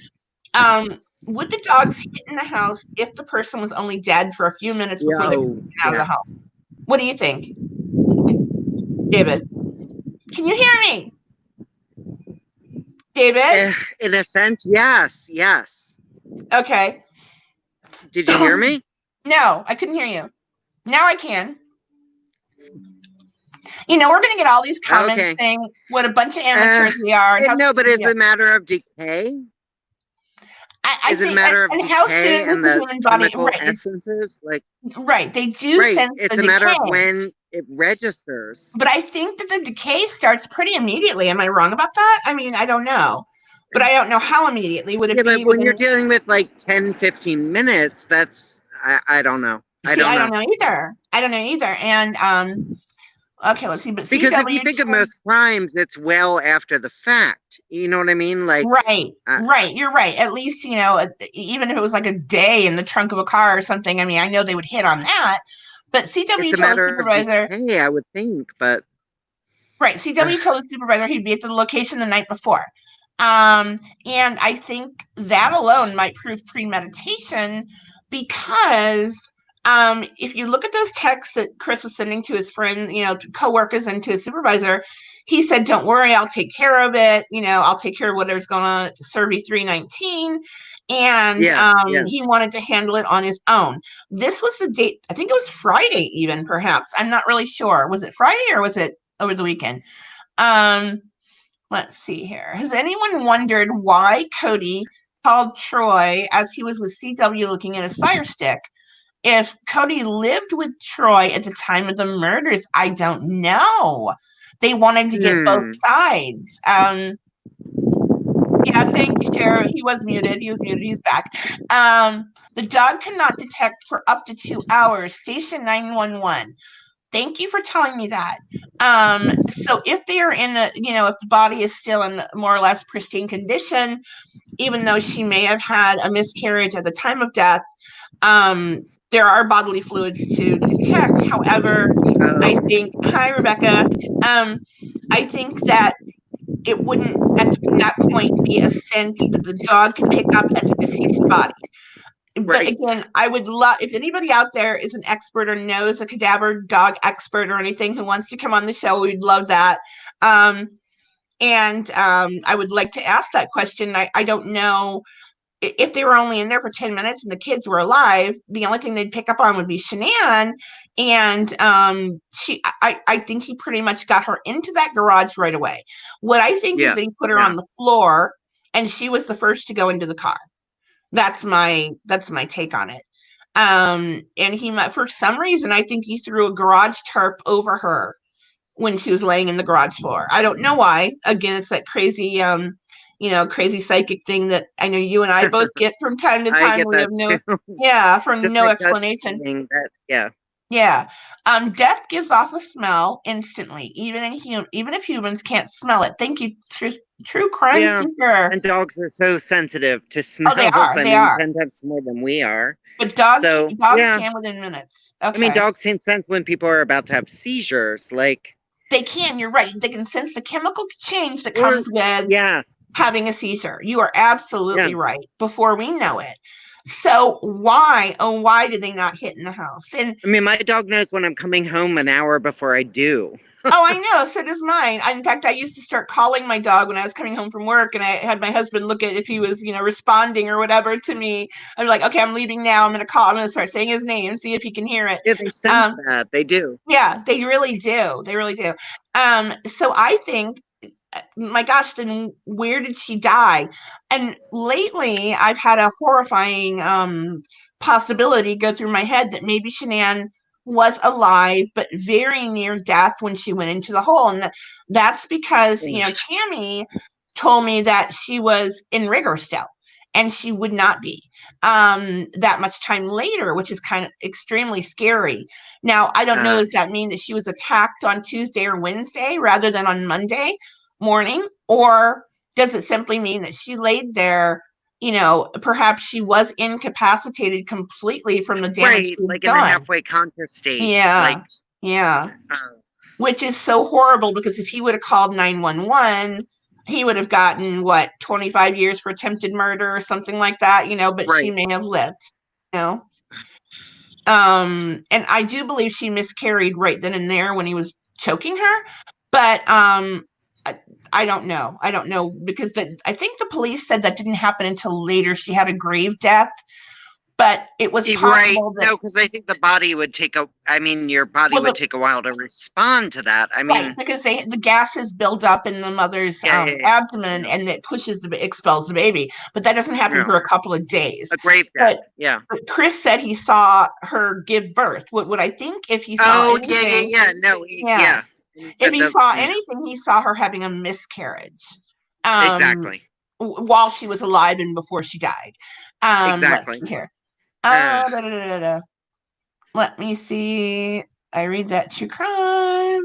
Would the dogs hit in the house if the person was only dead for a few minutes before they were taken out of the house? Yes. What do you think, David? Can you hear me? David? In a sense, yes, yes. Okay. Did you hear me? No, I couldn't hear you. Now I can. We're going to get all these comments Okay. saying what a bunch of amateurs we are and how No, but stupid is we it are. a matter of decay? I Is it a think, matter of and how decay soon does and the the human body, chemical essences? Like, right, they do right. sense the It's a matter of decay. when it registers. But I think that the decay starts pretty immediately. Am I wrong about that? I mean, I don't know. But I don't know how immediately. Would it Yeah, but be when you're within, dealing with like 10, 15 minutes, I don't know. I see, don't I know. don't know either. I don't know either. And okay, let's see. But Because if you CW think of most crimes, it's well after the fact. You know what I mean? Like, right, uh, right. You're right. At least, even if it was like a day in the trunk of a car or something, I mean, I know they would hit on that. But it's CW a told the matter of supervisor, decay, I would think. But right, CW told the supervisor he'd be at the location the night before. And I think that alone might prove premeditation because if you look at those texts that Chris was sending to his friend, coworkers and to his supervisor, he said, "Don't worry, I'll take care of it. I'll take care of whatever's going on at Survey 319." And yeah, yeah. he wanted to handle it on his own. This was the date, I think it was Friday, even perhaps. I'm not really sure. Was it Friday or was it over the weekend? Um, let's see here. Has anyone wondered why Cody called Troy as he was with CW looking at his fire stick? If Cody lived with Troy at the time of the murders, I don't know. They wanted to get both Hmm. sides. Yeah, thank you, Sheriff. He was muted. He was muted. He's back. The dog cannot detect for up to 2 hours. Station 911. Thank you for telling me that. So if they are in a, if the body is still in more or less pristine condition, even though she may have had a miscarriage at the time of death, um, there are bodily fluids to detect. However, I Oh, think, hi, Rebecca. I think that it wouldn't at that point be a scent that the dog could pick up as a deceased body. But right. again, I would love if anybody out there is an expert or knows a cadaver dog expert or anything who wants to come on the show, we'd love that. And I would like to ask that question. I don't know if they were only in there for 10 minutes and the kids were alive, the only thing they'd pick up on would be Shanann. And I think he pretty much got her into that garage right away. What I think is Yeah. that he put her Yeah. on the floor and she was the first to go into the car. That's my take on it. And he might, for some reason, I think he threw a garage tarp over her when she was laying in the garage floor. I don't know why. Again, it's that crazy, crazy psychic thing that I know you and I both get from time to I time. get We have that no, too. yeah, for Just no my gut explanation. feeling that, yeah. Yeah. Death gives off a smell instantly, even if humans can't smell it. Thank you, true crime Yeah. seeker. And dogs are so sensitive to Oh, they smells. are. I They mean, are. 10 times more than we are. But So, dogs yeah. can within minutes. I mean, Okay. dogs can sense when people are about to have seizures, like, They can, you're right. They can sense the chemical change that or, comes with yeah, having a seizure. You are yeah. absolutely right before we know it. So why did they not hit in the house? And I mean, my dog knows when I'm coming home an hour before I do. oh, I know, so does mine. In fact, I used to start calling my dog when I was coming home from work and I had my husband look at if he was, responding or whatever to me. I'm like, okay, I'm leaving now. I'm going to start saying his name, see if he can hear it. Yeah, they sense Um, that. They do. yeah, they really do. They really do. So I think my gosh, then where did she die? And lately, I've had a horrifying possibility go through my head that maybe Shanann was alive, but very near death when she went into the hole. And that's because, Mm. Tammy told me that she was in rigor still. And she would not be that much time later, which is kind of extremely scary. Now, I don't know, Uh, does that mean that she was attacked on Tuesday or Wednesday rather than on Monday morning? Or does it simply mean that she laid there, perhaps she was incapacitated completely from the damage right, she had like in the done? halfway conscious state. Like, Yeah, yeah. Which is so horrible because if he would have called 911, he would have gotten what, 25 years for attempted murder or something like that, but she right. may have lived, you know. And I do believe she miscarried right then and there when he was choking her, but I, I don't know. I don't know because I think the police said that didn't happen until later. She had a grave death, but it was Right. possible that, No, because I think the body would take I mean, your body well, would take a while to respond to that. I right, mean, because the gases build up in the mother's yeah, yeah, yeah. abdomen Yeah. and it expels the baby, but that doesn't happen Yeah. for a couple of days. A grave death. But Yeah. Chris said he saw her give birth. What I think if he saw Oh, yeah, yeah, anything, yeah. No, yeah, yeah. And he if said he saw yeah, anything, he saw her having a miscarriage, um, exactly. while she was alive and before she died. Let's Exactly. see here. Uh, Da, da, da, da, da. Let me see. I read that true crime.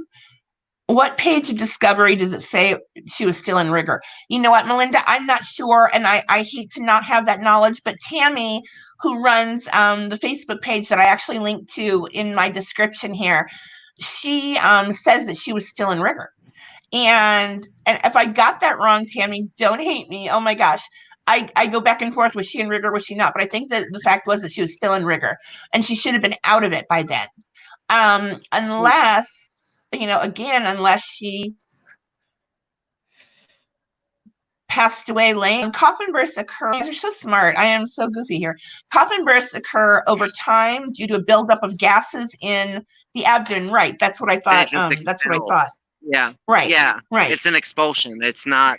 What page of Discovery does it say she was still in rigor? You know what, Melinda? I'm not sure, and I hate to not have that knowledge, but Tammy, who runs the Facebook page that I actually linked to in my description here, she says that she was still in rigor. And if I got that wrong, Tammy, don't hate me. Oh my gosh. I go back and forth. Was she in rigor? Was she not? But I think that the fact was that she was still in rigor and she should have been out of it by then. Unless, again, unless she passed away laying. Coffin bursts occur. You guys are so smart. I am so goofy here. Coffin bursts occur over time due to a buildup of gases in the abdomen. Right. That's what I and it thought. just That's what I thought. expels. Yeah. Right. Yeah. Right. It's an expulsion. It's not,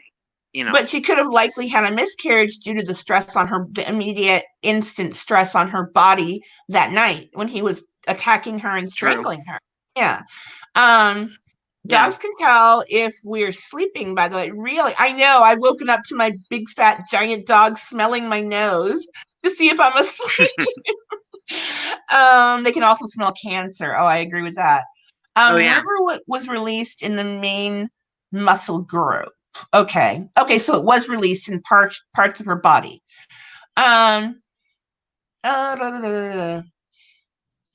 But she could have likely had a miscarriage due to the stress on her, the immediate instant stress on her body that night when he was attacking her and true. strangling her. Yeah. Um, Yeah. Dogs can tell if we're sleeping, by the way. Really, I know. I've woken up to my big fat giant dog smelling my nose to see if I'm asleep. They can also smell cancer. Oh, I agree with that. Oh yeah. Remember what was released in the main muscle group? Okay. Okay, so it was released in parts of her body. Um, da, da, da, da.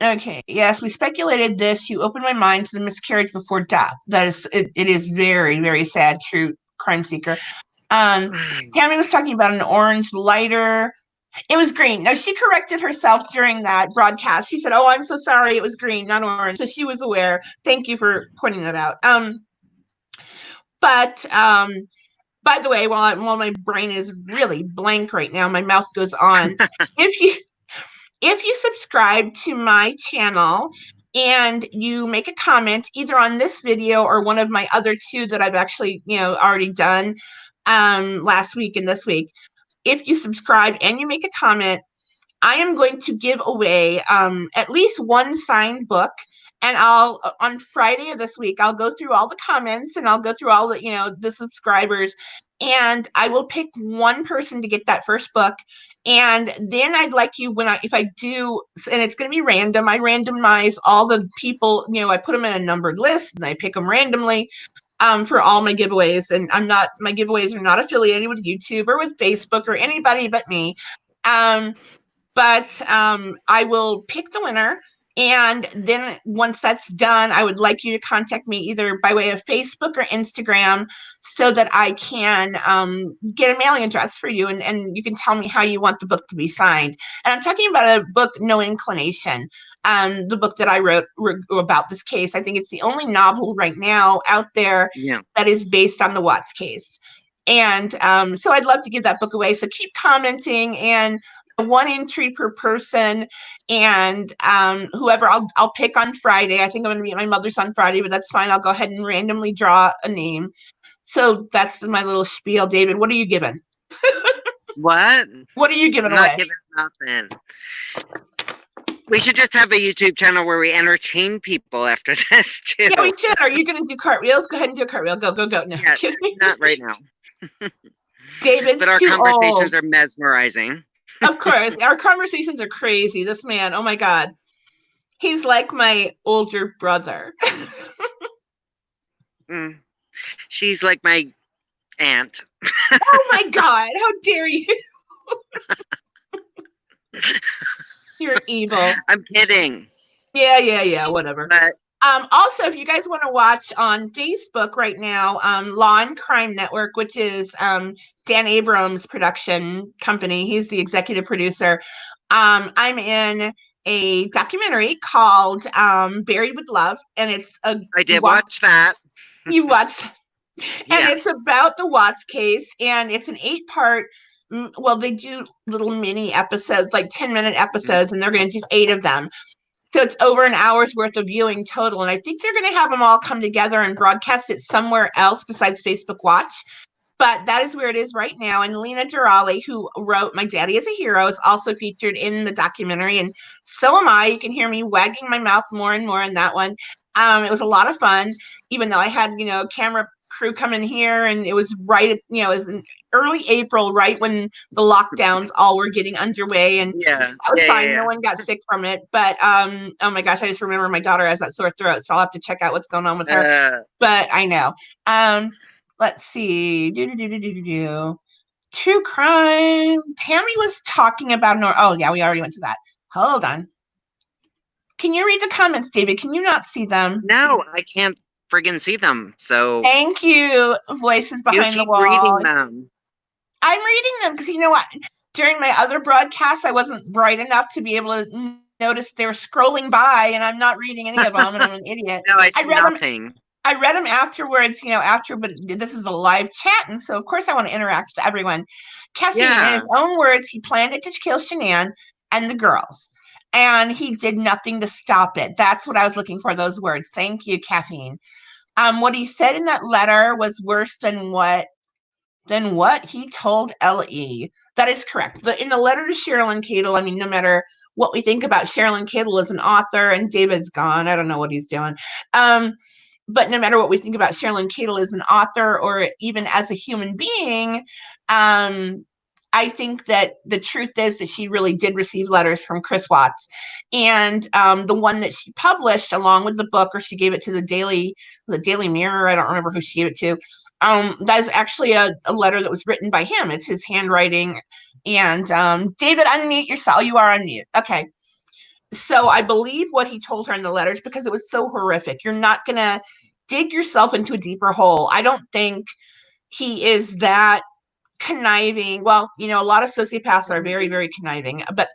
Okay, yes, we speculated this. You opened my mind to the miscarriage before death. That is, it is very, very sad, true crime seeker. Tammy was talking about an orange lighter. It was green. Now, she corrected herself during that broadcast. She said, "Oh, I'm so sorry. It was green, not orange." So she was aware. Thank you for pointing that out. But by the way, while my brain is really blank right now, my mouth goes on. If you if you subscribe to my channel and you make a comment either on this video or one of my other two that I've actually, already done last week and this week, if you subscribe and you make a comment, I am going to give away at least one signed book. And I'll on Friday of this week, I'll go through all the comments and I'll go through all the, the subscribers, and I will pick one person to get that first book. And then I'd like you, if I do, and it's going to be random, I randomize all the people, I put them in a numbered list and I pick them randomly for all my giveaways. And my giveaways are not affiliated with YouTube or with Facebook or anybody but me. But I will pick the winner. And then once that's done, I would like you to contact me either by way of Facebook or Instagram so that I can get a mailing address for you, and you can tell me how you want the book to be signed. And I'm talking about a book, No Inclination, the book that I wrote about this case. I think it's the only novel right now out there that is based on the Watts case. And so I'd love to give that book away. So keep commenting, and one entry per person, and whoever I'll pick on Friday. I think I'm going to be at my mother's on Friday, but that's fine. I'll go ahead and randomly draw a name. So that's my little spiel. David, what are you giving? What? What are you giving I'm away? not giving nothing. We should just have a YouTube channel where we entertain people after this too. Yeah, we should. Are you going to do cartwheels? Go ahead and do a cartwheel. Go. No, yeah, not right now. David's but our too conversations old. are mesmerizing. Of course, our conversations are crazy. This man, oh my God, he's like my older brother. She's like my aunt. Oh my God, how dare you? You're evil. I'm kidding. Yeah, whatever. But also, if you guys want to watch on Facebook right now, Law and Crime Network, which is Dan Abrams' production company, he's the executive producer. I'm in a documentary called Buried with Love, and it's I did watch that. You watched, and Yeah. it's about the Watts case, and it's an 8-part. Well, they do little mini episodes, like 10-minute episodes, and they're going to do 8 of them. So it's over an hour's worth of viewing total. And I think they're going to have them all come together and broadcast it somewhere else besides Facebook Watch. But that is where it is right now. And Lena Durali, who wrote My Daddy is a Hero, is also featured in the documentary. And so am I. You can hear me wagging my mouth more and more in that one. It was a lot of fun, even though I had, camera crew come in here, and it was right at, it was in early April, right when the lockdowns all were getting underway, and that was fine. Yeah. No one got sick from it, but oh my gosh, I just remember my daughter has that sore throat, so I'll have to check out what's going on with her. But I know. Let's see. True crime. Tammy was talking about oh yeah, we already went to that. Hold on. Can you read the comments, David? Can you not see them? No, I can't friggin' see them. So thank you, voices behind the wall. Reading them. I'm reading them because you know what? During my other broadcasts, I wasn't bright enough to be able to notice they were scrolling by, and I'm not reading any of them, and I'm an idiot. No, I see nothing. I read them afterwards, but this is a live chat, and so of course I want to interact with everyone. Caffeine, in his own words, he planned it to kill Shanann and the girls, and he did nothing to stop it. That's what I was looking for, those words. Thank you, Caffeine. What he said in that letter was worse than what he told L.E. That is correct. In the letter to Sherilyn Cadle, I mean, no matter what we think about Sherilyn Cadle as an author, and David's gone, I don't know what he's doing. But no matter what we think about Sherilyn Cadle as an author or even as a human being, I think that the truth is that she really did receive letters from Chris Watts. And the one that she published along with the book, or she gave it to the Daily Mirror, I don't remember who she gave it to. That is actually a letter that was written by him. It's his handwriting. And David, unmute yourself. You are unmute. Okay. So I believe what he told her in the letters because it was so horrific. You're not going to dig yourself into a deeper hole. I don't think he is that conniving. Well, a lot of sociopaths are very, very conniving, but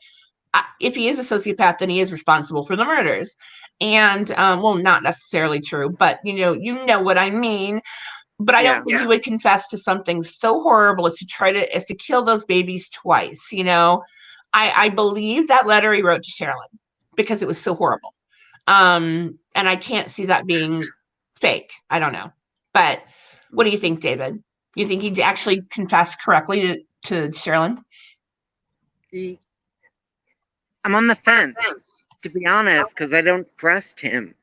if he is a sociopath, then he is responsible for the murders. And well, not necessarily true, but you know what I mean. But I don't think he would confess to something so horrible as to kill those babies twice. I believe that letter he wrote to Sherilyn because it was so horrible. And I can't see that being fake. I don't know. But what do you think, David? You think he'd actually confess correctly to Sherilyn? I'm on the fence, to be honest, because I don't trust him.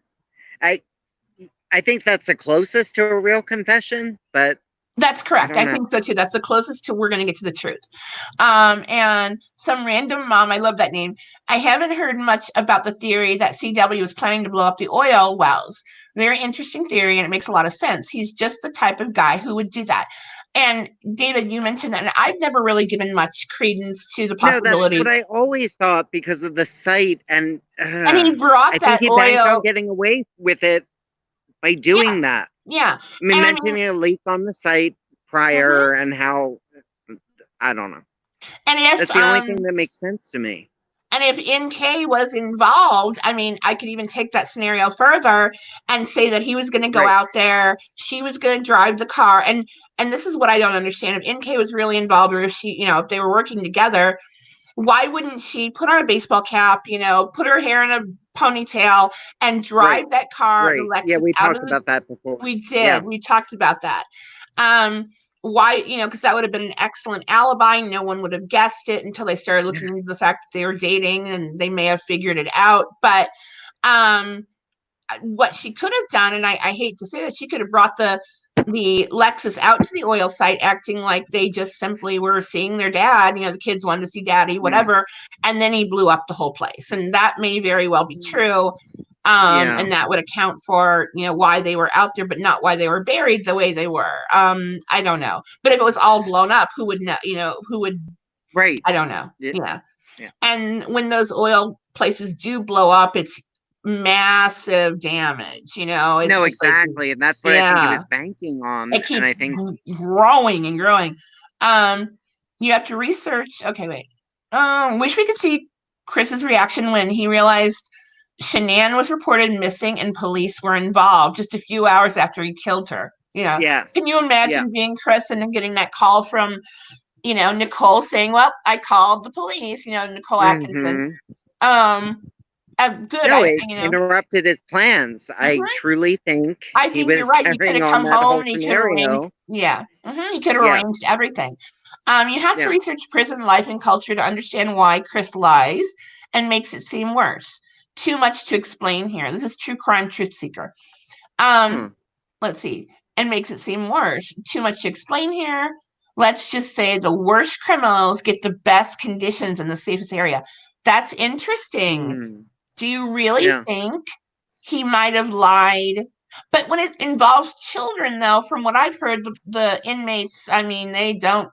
I think that's the closest to a real confession, but that's correct. I think so too. That's the closest to we're going to get to the truth. And some random mom, I love that name. I haven't heard much about the theory that CW was planning to blow up the oil wells. Very interesting theory, and it makes a lot of sense. He's just the type of guy who would do that. And David, you mentioned that, and I've never really given much credence to the possibility. No, that's what I always thought because of the site, and he brought I that think he banked on getting away with it by doing that. Yeah. I mean, mentioning a leak on the site prior and how, I don't know. And if that's the only thing that makes sense to me. And if NK was involved, I mean, I could even take that scenario further and say that he was going to go out there, she was going to drive the car, and this is what I don't understand. If NK was really involved, or if she, if they were working together, why wouldn't she put on a baseball cap, put her hair in a ponytail and drive that car? Yeah, we talked about that before. We did. Yeah. We talked about that. Why, because that would have been an excellent alibi. No one would have guessed it until they started looking into the fact that they were dating, and they may have figured it out. But what she could have done, and I hate to say that, she could have brought the Lexus out to the oil site, acting like they just simply were seeing their dad. The kids wanted to see daddy, whatever. And then he blew up the whole place. And that may very well be true. And that would account for, why they were out there, but not why they were buried the way they were. I don't know. But if it was all blown up, who would know, who would, I don't know. Yeah. And when those oil places do blow up, it's massive damage, it's no, exactly. And that's what I think he was banking on. It keeps and I think growing and growing. You have to research. Okay, wait. Wish we could see Chris's reaction when he realized Shanann was reported missing and police were involved just a few hours after he killed her. Can you imagine being Chris and then getting that call from, Nicole saying, well, I called the police, Nicole Atkinson. Good. No, it interrupted his plans. I truly think he was you're right. He could have come home and he could have arranged. He could have arranged everything. You have to research prison life and culture to understand why Chris lies and makes it seem worse. Too much to explain here. This is True Crime Truth Seeker. Let's see. And makes it seem worse. Too much to explain here. Let's just say the worst criminals get the best conditions in the safest area. That's interesting. Do you really think he might have lied? But when it involves children, though, from what I've heard, the inmates, I mean, they don't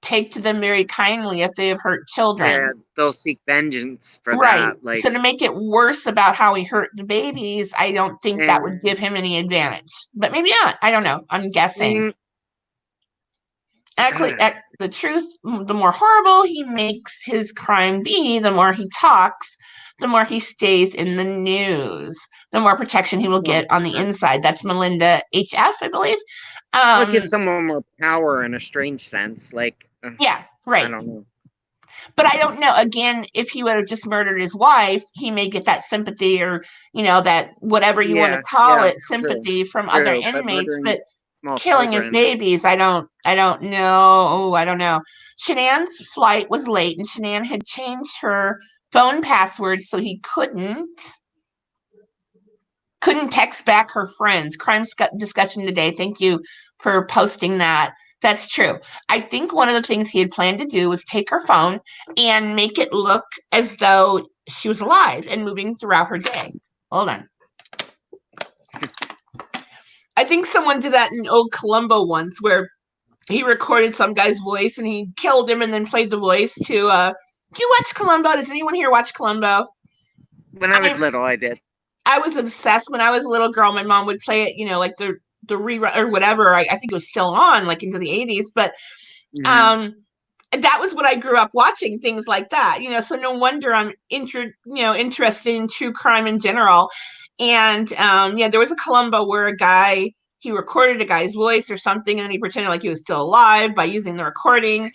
take to them very kindly if they have hurt children. Yeah, they'll seek vengeance for that. So to make it worse about how he hurt the babies, I don't think that would give him any advantage. But maybe not. I don't know. I'm guessing. Actually, the truth, the more horrible he makes his crime be, the more he talks, the more he stays in the news, the more protection he will get on the inside. That's Melinda HF, I believe. It gives someone more power in a strange sense. I don't know. But I don't know. Again, if he would have just murdered his wife, he may get that sympathy, or that whatever you want to call it, sympathy from other inmates. But killing his babies, I don't know. I don't know. Shanann's flight was late, and Shanann had changed her phone password so he couldn't text back her friends. Crime discussion today. Thank you for posting that. That's true. I think one of the things he had planned to do was take her phone and make it look as though she was alive and moving throughout her day. Hold on. I think someone did that in old Columbo once where he recorded some guy's voice and he killed him and then played the voice to do you watch Columbo? Does anyone here watch Columbo? When I was I little, I did. I was obsessed when I was a little girl. My mom would play it, like the rerun or whatever. I think it was still on, like into the 80s. But Mm-hmm. um, that was what I grew up watching, things like that. So no wonder I'm interested in true crime in general. And yeah, there was a Columbo where he recorded a guy's voice or something, and then he pretended like he was still alive by using the recording.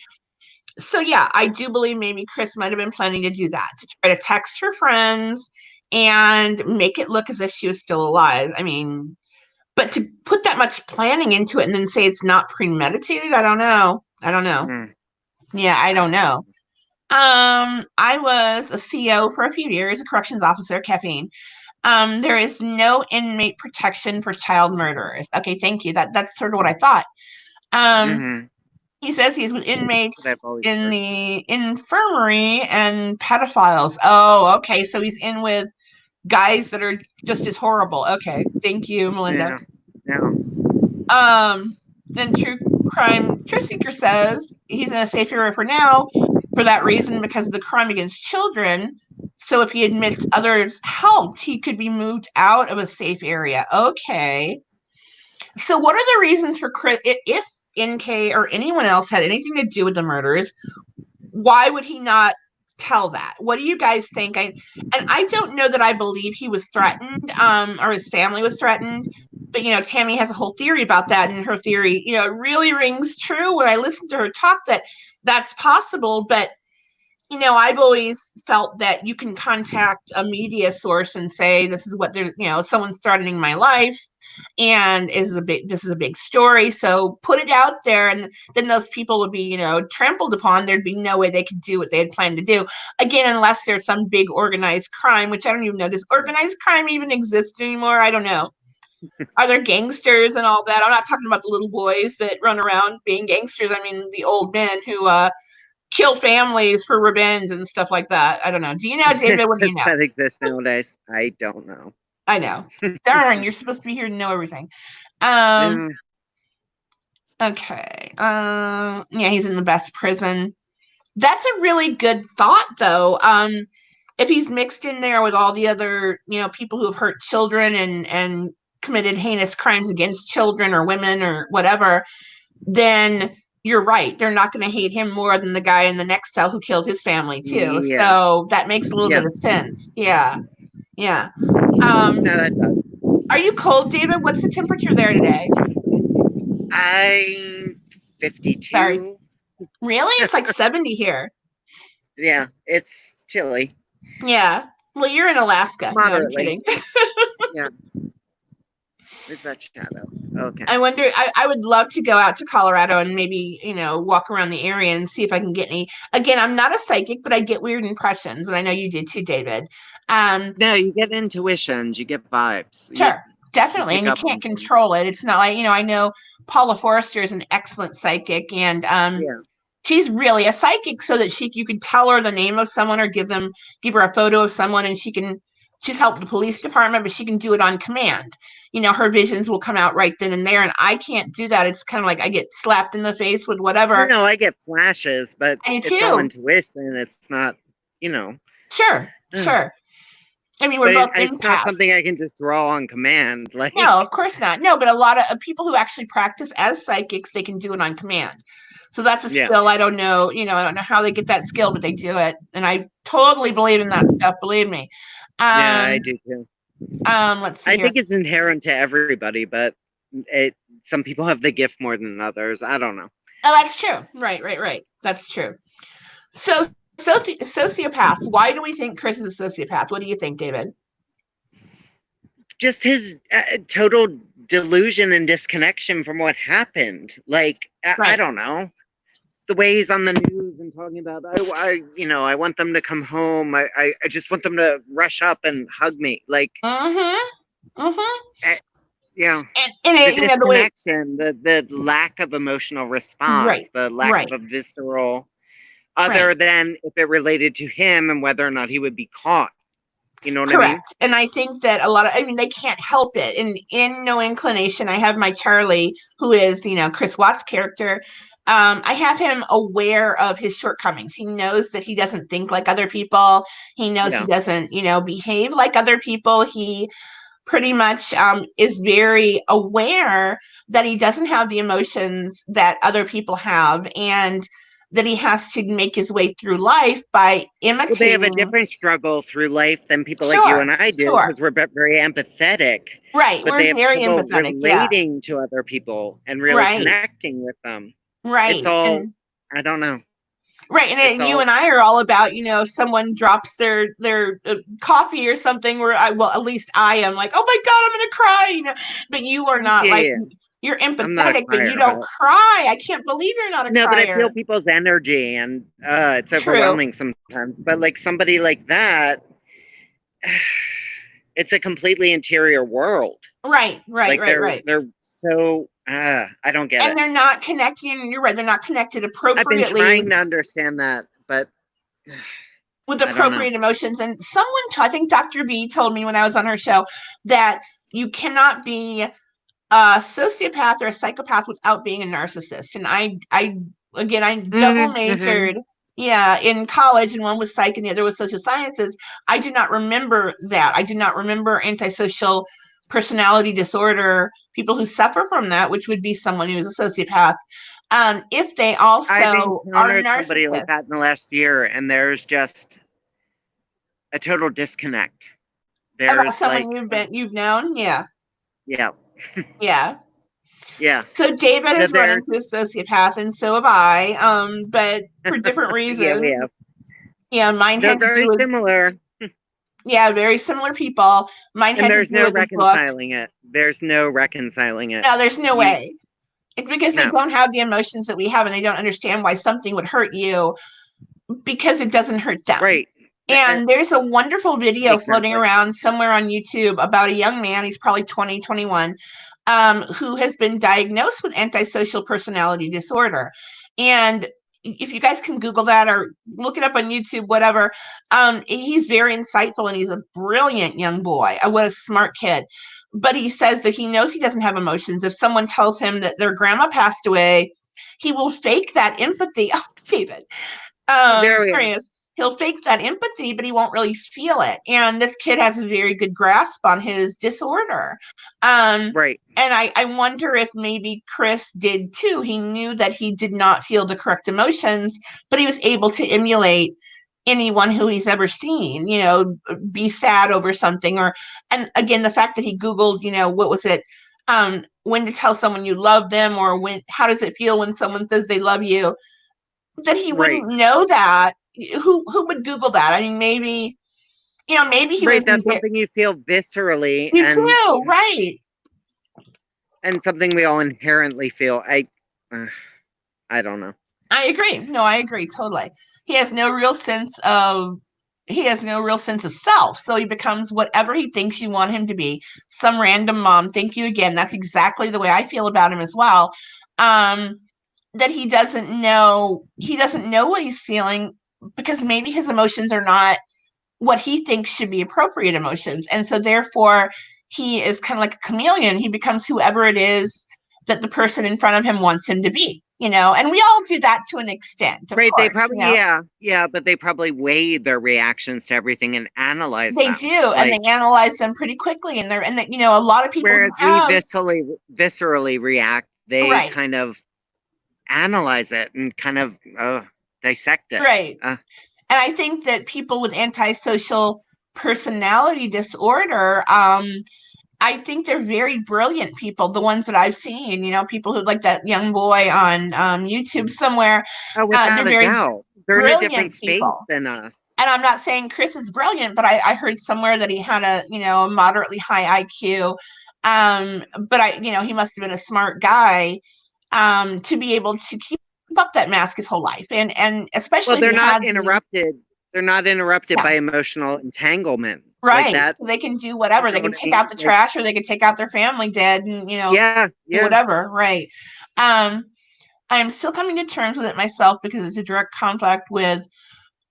So yeah, I do believe maybe Chris might have been planning to do that, to try to text her friends and make it look as if she was still alive. I mean, but to put that much planning into it and then say it's not premeditated, I don't know. I don't know. Mm. Yeah, I I don't don't know. know. I was a CO for a few years, a corrections officer, caffeine. There is no inmate protection for child murderers. Okay, thank you. That's sort of what I thought. Um, Mm-hmm. he says he's with That's what inmates I've always in heard. the infirmary and pedophiles. Oh, okay. So he's in with guys that are just as horrible. Okay, thank you, Melinda. Yeah. Yeah. Um, and True Crime Truth Seeker says he's in a safe area for now for that reason because of the crime against children. So if he admits others helped, he could be moved out of a safe area. Okay. So what are the reasons for Chris if NK or anyone else had anything to do with the murders? Why would he not tell that? What do you guys think? And I don't know that I believe he was threatened, or his family was threatened. But Tammy has a whole theory about that, and her theory, it really rings true when I listen to her talk that that's possible. But I've always felt that you can contact a media source and say this is what they're, someone's threatening my life, and this is a big story. So put it out there, and then those people would be, trampled upon. There'd be no way they could do what they had planned to do again, unless there's some big organized crime, which I don't even know. Does organized crime even exist anymore? I don't know. Are there gangsters and all that? I'm not talking about the little boys that run around being gangsters. I mean the old men who kill families for revenge and stuff like that. I don't know. Do you know, David? What do Does you know? that exist nowadays? I don't know. I know. Darn, you're supposed to be here to know everything. Um, Yeah. okay. Yeah, he's in the best prison. That's a really good thought, though. If he's mixed in there with all the other, people who have hurt children and committed heinous crimes against children or women or whatever, then you're right. They're not going to hate him more than the guy in the next cell who killed his family too. Yeah. So that makes a little Yeah. bit of sense. Yeah. Yeah. Um, No, that does. are you cold, David? What's the temperature there today? I'm Sorry. 52. Really? It's like 70 here. Yeah, it's chilly. Yeah. Well, you're in Alaska. No, I'm Moderately. kidding. Yeah. Is that shadow? Okay. I wonder, I would love to go out to Colorado and maybe, walk around the area and see if I can get any. Again, I'm not a psychic, but I get weird impressions. And I know you did too, David. No, you get intuitions, you get vibes. Sure, You definitely. pick And you up can't on things. control it. It's not like, I know Paula Forrester is an excellent psychic, and Yeah. she's really a psychic, so that you can tell her the name of someone or give her a photo of someone, and she's helped the police department, but she can do it on command. Her visions will come out right then and there, and I can't do that. It's kind of like I get slapped in the face with whatever. No, I get flashes, but I do it's all too. intuition. It's not, you know. Sure, sure. I mean, we're But both it's not something empaths. I can just draw on command. Like, No, of course not. No, but a lot of people who actually practice as psychics, they can do it on command. So that's a yeah. skill. I don't know, I don't know how they get that skill, but they do it. And I totally believe in that stuff, believe me. Yeah, I Um, do too. let's see I here. think it's inherent to everybody, but some people have the gift more than others. I don't know. Oh, that's true. Right, right, right. That's true. So sociopaths. Why do we think Chris is a sociopath? What do you think, David? Just his total delusion and disconnection from what happened. Like, I Right. don't know. The way he's on the news and talking about, I want them to come home. I just want them to rush up and hug me. Like, Mm-hmm. Mm-hmm. Yeah. and The it, the way, disconnection, the lack of emotional right, response, the lack of right, a visceral, right. other than if it related to him and whether or not he would be caught. You know what I mean? Correct. And I think that a lot of, I mean, they can't help it. And in No Inclination, I have my Charlie, who is, Chris Watts' character. I have him aware of his shortcomings. He knows that he doesn't think like other people. He knows he Yeah. doesn't, behave like other people. He pretty much is very aware that he doesn't have the emotions that other people have, and that he has to make his way through life by Well, they have a imitating. different struggle through life than people like you Sure, and I do sure. because we're very empathetic, Right. but they We're have very trouble empathetic. Yeah. relating to other people and really Right. connecting with them. It's Right. all, And I don't know. right. It's And you all, and I are all about, if someone drops their coffee or something, where well, at least I am like, oh my God, I'm going to cry, but you are not yeah, like, yeah. you're I'm not a empathetic, but you crier, don't but cry. I can't believe you're not a no, but I feel crier. people's energy and it's True. overwhelming sometimes. But like somebody like that, it's a completely interior world. Right. Right. Like Right. Right. they're so I don't get And it. they're not connecting. And you're right. They're not connected I've been appropriately trying to understand that, but with I don't know. appropriate emotions. And I think Dr. B told me when I was on her show that you cannot be a sociopath or a psychopath without being a narcissist. And I double Mm-hmm. majored, yeah, in college, and one was psych and the other was social sciences. I did not remember that. I did not remember antisocial personality disorder, people who suffer from that, which would be someone who is a sociopath. If they I've also are encountered somebody like narcissists. that in the last year, and there's just a total disconnect. About There's someone like, you've known, yeah, yeah, yeah. yeah. So David has run There's, into a sociopath, and so have I, but for different yeah, we reasons. have. Yeah, mine They're had to do very with, similar, yeah, very similar people. Mine and had to there's do no with a book. reconciling it. There's no reconciling it. No, there's no You, way. It's because they no, don't have the emotions that we have, and they don't understand why something would hurt you because it doesn't hurt them. right. And there's a wonderful video floating Exactly. around somewhere on YouTube about a young man, he's probably 20, 21, who has been diagnosed with antisocial personality disorder. And if you guys can Google that or look it up on YouTube, whatever, he's very insightful and he's a brilliant young boy. What a smart kid. But he says that he knows he doesn't have emotions. If someone tells him that their grandma passed away, he will fake that empathy. Oh, David. There we There are. he is. He'll fake that empathy, but he won't really feel it. And this kid has a very good grasp on his disorder. Right. And I wonder if maybe Chris did too. He knew that he did not feel the correct emotions, but he was able to emulate anyone who he's ever seen, be sad over something. And again, the fact that he Googled, what was it? When to tell someone you love them, or how does it feel when someone says they love you? That he Right. wouldn't know that. Who would Google that? I mean, maybe he was Right. That's something you feel viscerally, you too, right? and something we all inherently feel. Uh, I don't know. I agree. No, I agree totally. He has no real sense of he has no real sense of self. So he becomes whatever he thinks you want him to be. Some random mom. Thank you again. That's exactly the way I feel about him as well. Um, that he doesn't know what he's feeling because maybe his emotions are not what he thinks should be appropriate emotions. And so therefore he is kind of like a chameleon. He becomes whoever it is that the person in front of him wants him to be, and we all do that to an extent, of Right. They course, probably, yeah, yeah, but they probably weigh their reactions to everything and analyze they them. do, and they Like, analyze them pretty quickly, a lot of people who whereas we have viscerally react, they right, kind of analyze it and kind of dissect it. right. And I think that people with antisocial personality disorder, I think they're very brilliant people, the ones that I've seen, people who like that young boy on YouTube somewhere. They're Without a very doubt, they're in a different brilliant space people. than us. And I'm not saying Chris is brilliant, but I heard somewhere that he had a moderately high IQ. But he must have been a smart guy to be able to keep up that mask his whole life. And Well, especially if they're he not had interrupted. They're not interrupted yeah, by emotional entanglement. like Right. that. They can do You whatever. They know can what I take mean? out the Like, trash or they can take out their family dead and, yeah, do yeah, whatever. Right. Um, I'm still coming to terms with it myself because it's a direct conflict with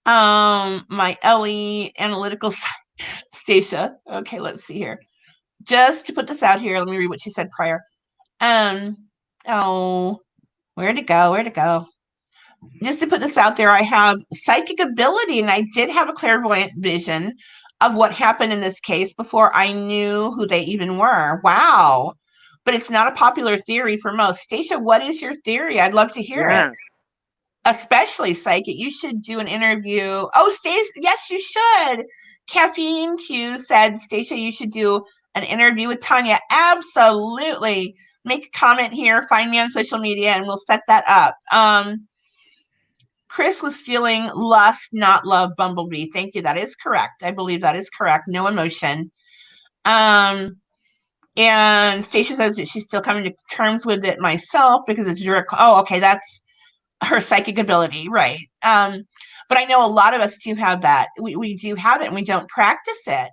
my LE analytical Stacia. Okay, let's see here. Just to put this out here, let me read what she said prior. Um, oh, where'd it go? Where'd it go? Just to put this out there, I have psychic ability and I did have a clairvoyant vision of what happened in this case before I knew who they even were. Wow. But it's not a popular theory for most. Stacia, what is your theory? I'd love to hear it. yes. Especially psychic. You should do an interview. Oh, Stacia, yes, you should. Caffeine Q said, Stacia, you should do an interview with Tanya. Absolutely. Make a comment here, find me on social media, and we'll set that up. Chris was feeling lust, not love, Bumblebee. Thank you. That is correct. I believe that is correct. No emotion. Um, and Stacia says that she's still coming to terms with it myself because it's direct. Oh, okay. That's her psychic ability. Right. But I know a lot of us do have that. We do have it and we don't practice it.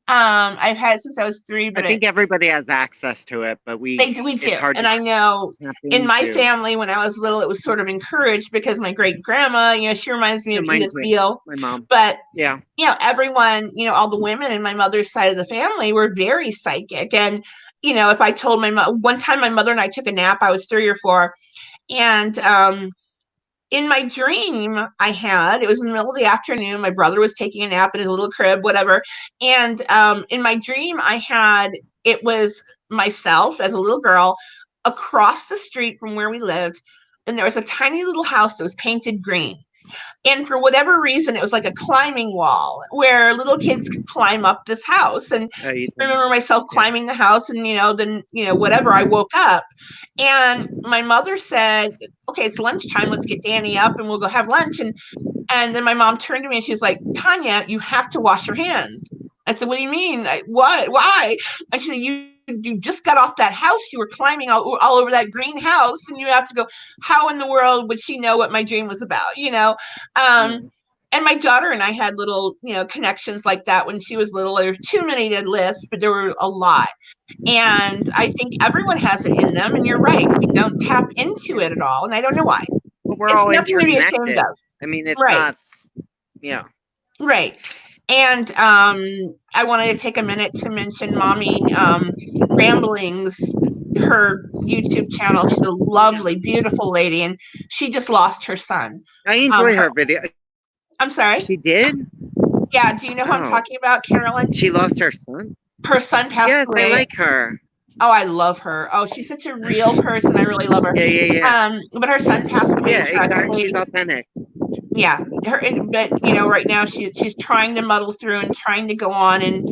I've had it since I was 3, I but think everybody has access to it, but we do. it's hard And to I know tap in my into. family, when I was little, it was sort of encouraged because my great grandma, she reminds me Yeah, of mine Edith too. Beale. My mom. But, Yeah. everyone, all the women in my mother's side of the family were very psychic. And, if I told one time my mother and I took a nap, I was 3 or 4. And in my dream, it was in the middle of the afternoon. My brother was taking a nap in his little crib, whatever. And in my dream, it was myself as a little girl across the street from where we lived. And there was a tiny little house that was painted green. And for whatever reason, it was like a climbing wall where little kids could climb up this house. And You I did. remember myself Yeah. climbing the house and, then, whatever, I woke up and my mother said, okay, it's lunchtime. Let's get Danny up and we'll go have lunch. And then my mom turned to me and she's like, Tanya, you have to wash your hands. I said, what do you mean? What? Why? And she said, you just got off that house. You were climbing all over that green house and you have to go. How in the world would she know what my dream was about? Yeah. And my daughter and I had little, connections like that when she was little. There's too many to list, but there were a lot. And I think everyone has it in them. And you're right. We don't tap into it at all. And I don't know why. But we're It's all nothing to be ashamed interconnected. of. I mean, it's Right. not. Yeah. Right. And I wanted to take a minute to mention Mommy Ramblings, her YouTube channel. She's a lovely, beautiful lady, and she just lost her son. I enjoy Her, her video. I'm sorry. She did? Yeah, do you know who I'm Oh, talking about, Carolyn? she lost her son? Her son passed Yes, I away. like her. Oh, I love her. Oh, she's such a real person. I really love her. Yeah, yeah, yeah. But her son passed away Yeah, exactly. tragically. She's authentic. Yeah, but right now she's trying to muddle through and trying to go on and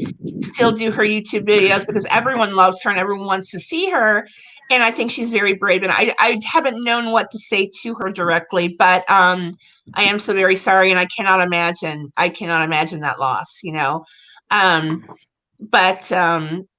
still do her YouTube videos because everyone loves her and everyone wants to see her. And I think she's very brave. And I haven't known what to say to her directly, but I am so very sorry, and I cannot imagine that loss. Um, but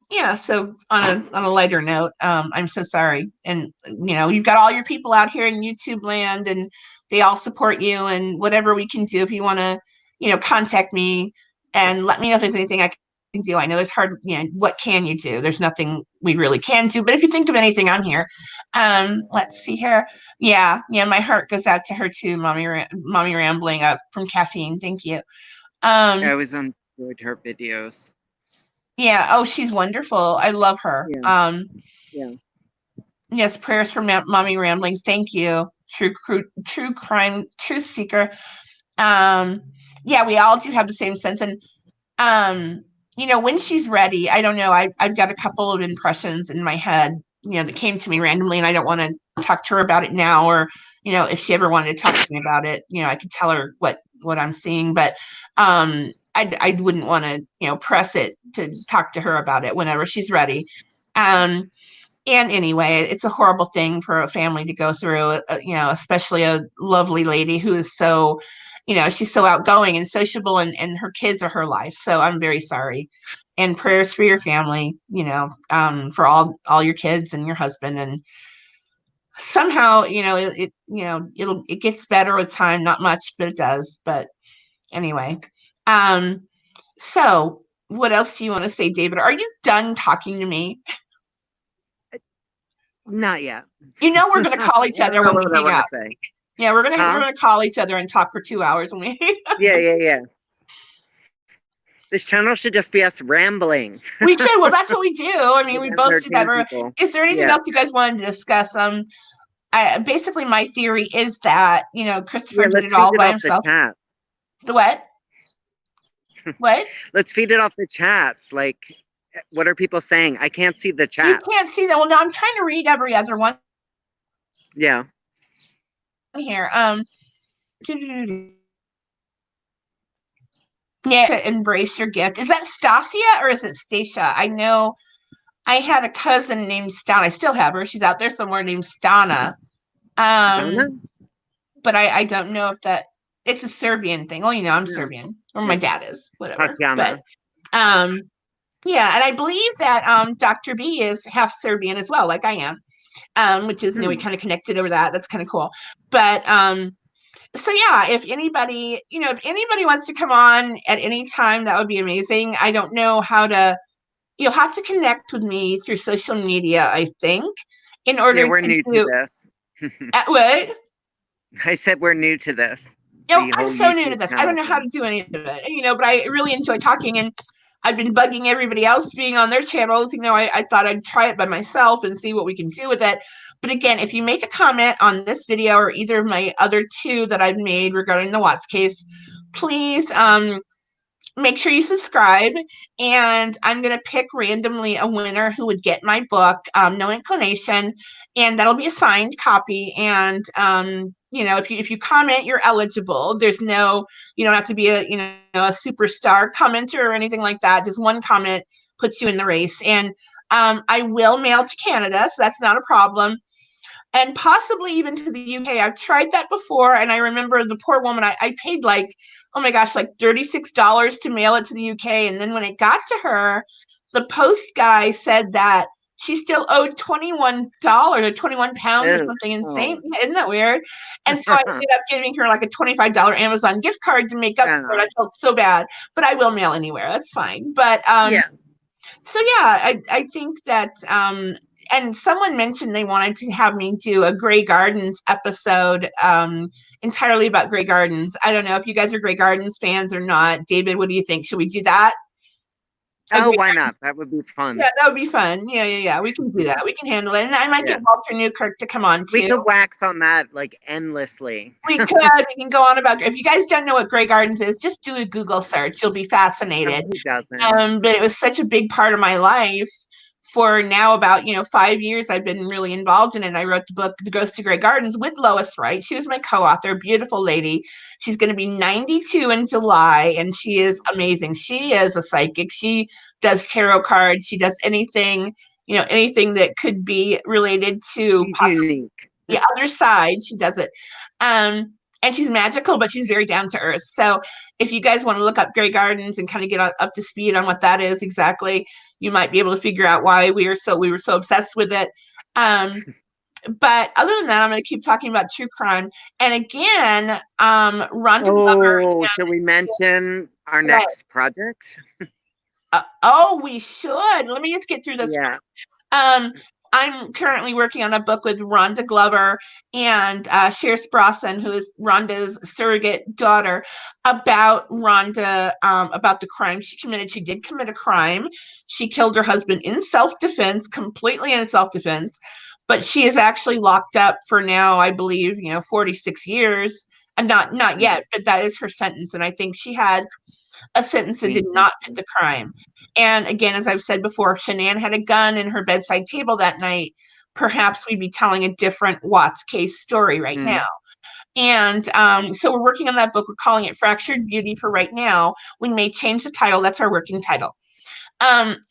yeah. So on a lighter note, I'm so sorry, and you've got all your people out here in YouTube land, and they all support you, and whatever we can do, if you want to, contact me and let me know if there's anything I can do. I know it's hard. What can you do? There's nothing we really can do, but if you think of anything, I'm here. Let's see here. Yeah, my heart goes out to her too, mommy rambling from caffeine. Thank you. I Um, always enjoyed her videos. Yeah. Oh, she's wonderful. I love her. Yeah, yeah. Yes, prayers for mommy ramblings. Thank you. True crime, truth seeker. Um, yeah, we all do have the same sense. And when she's ready, I don't know. I've got a couple of impressions in my head, that came to me randomly, and I don't want to talk to her about it now, or, if she ever wanted to talk to me about it, I could tell her what I'm seeing, but I wouldn't want to, press it to talk to her about it whenever she's ready. Um, and anyway, it's a horrible thing for a family to go through, especially a lovely lady who is so, she's so outgoing and sociable, and her kids are her life. So I'm very sorry. And prayers for your family, for all your kids and your husband. And somehow, it gets better with time. Not much, but it does. But anyway, um, so what else do you want to say, David? Are you done talking to me? Not yet. You know we're I gonna call each don't other know when we what I hang want to out. say. Yeah, we're Huh? gonna call each other and talk for 2 hours when we. Yeah. This channel should just be us rambling We should. Well, that's what we do. I mean, to we both do that. entertain people. Is there anything Yeah. else you guys wanted to discuss? Basically, my theory is that Christopher Yeah, did let's it feed all it by off the himself. chat. The what? What? Let's feed it off the chats. Like, what are people saying? I can't see the You chat. can't see that. Well, now I'm trying to read every other one Yeah. here. Yeah, embrace your gift. Is that Stasia or is it Stacia? I know I had a cousin named Stana. I still have her. She's out there somewhere named Stana. Donna? But I don't know if that it's a Serbian thing. Well, I'm Yeah. Serbian, or my dad is, whatever. But Tatiana. yeah, and I believe that Dr. B is half Serbian as well, like I am, which is we kind of connected over that. That's kind of cool. But so yeah, if anybody wants to come on at any time, that would be amazing. I don't know how to. You'll have to connect with me through social media, I think, in order Yeah, we're to new to do this. what. I said we're new to this. The I'm whole so new to YouTube this. I don't channel know how thing. to do any of it, but I really enjoy talking, and I've been bugging everybody else being on their channels. I thought I'd try it by myself and see what we can do with it. But again, if you make a comment on this video or either of my other two that I've made regarding the Watts case, please make sure you subscribe, and I'm going to pick randomly a winner who would get my book, No Inclination, and that'll be a signed copy. And if you comment, you're eligible. You don't have to be a superstar commenter or anything like that. Just one comment puts you in the race. And I will mail to Canada, so that's not a problem, and possibly even to the UK. I've tried that before, and I remember the poor woman, I paid like, oh my gosh, like $36 to mail it to the UK. And then when it got to her, the post guy said that she still owed $21 or 21 pounds or Ew. something insane. Oh. Isn't that weird? And so I ended up giving her like a $25 Amazon gift card to make up for it. I felt so bad, but I will mail anywhere. That's fine. But Yeah. so yeah, I think that and someone mentioned they wanted to have me do a Grey Gardens episode entirely about Grey Gardens. I don't know if you guys are Grey Gardens fans or not. David, what do you think? Should we do that? Oh, why not? That would be fun. Yeah, that would be fun. Yeah. We can do that. We can handle it. And I might get Walter Newkirk to come on We too. could wax on that like endlessly. We could. We can go on about. If you guys don't know what Grey Gardens is, just do a Google search. You'll be fascinated. Who doesn't? But it was such a big part of my life for now about 5 years. I've been really involved in it. I wrote the book The Ghost of Grey Gardens with Lois Wright. She was my co-author, beautiful lady. She's going to be 92 in July, and she is amazing. She is a psychic. She does tarot cards. She does anything that could be related to She's unique. the other side. She does it. And she's magical, but she's very down to earth. So if you guys want to look up Grey Gardens and kind of get up to speed on what that is exactly, you might be able to figure out why we were so obsessed with it. But other than that, I'm going to keep talking about true crime. And again, Rhonda Glover. Oh, should we mention our next project? We should. Let me just get through this. Yeah. I'm currently working on a book with Rhonda Glover and Cher Sprosson, who is Rhonda's surrogate daughter, about Rhonda, about the crime she committed. She did commit a crime. She killed her husband in self-defense, completely in self-defense, but she is actually locked up for now, I believe, 46 years. And not yet, but that is her sentence. And I think she had a sentence that did not fit the crime. And again, as I've said before, if Shanann had a gun in her bedside table that night, perhaps we'd be telling a different Watts case story right now. And so we're working on that book. We're calling it Fractured Beauty for right now. We may change the title. That's our working title.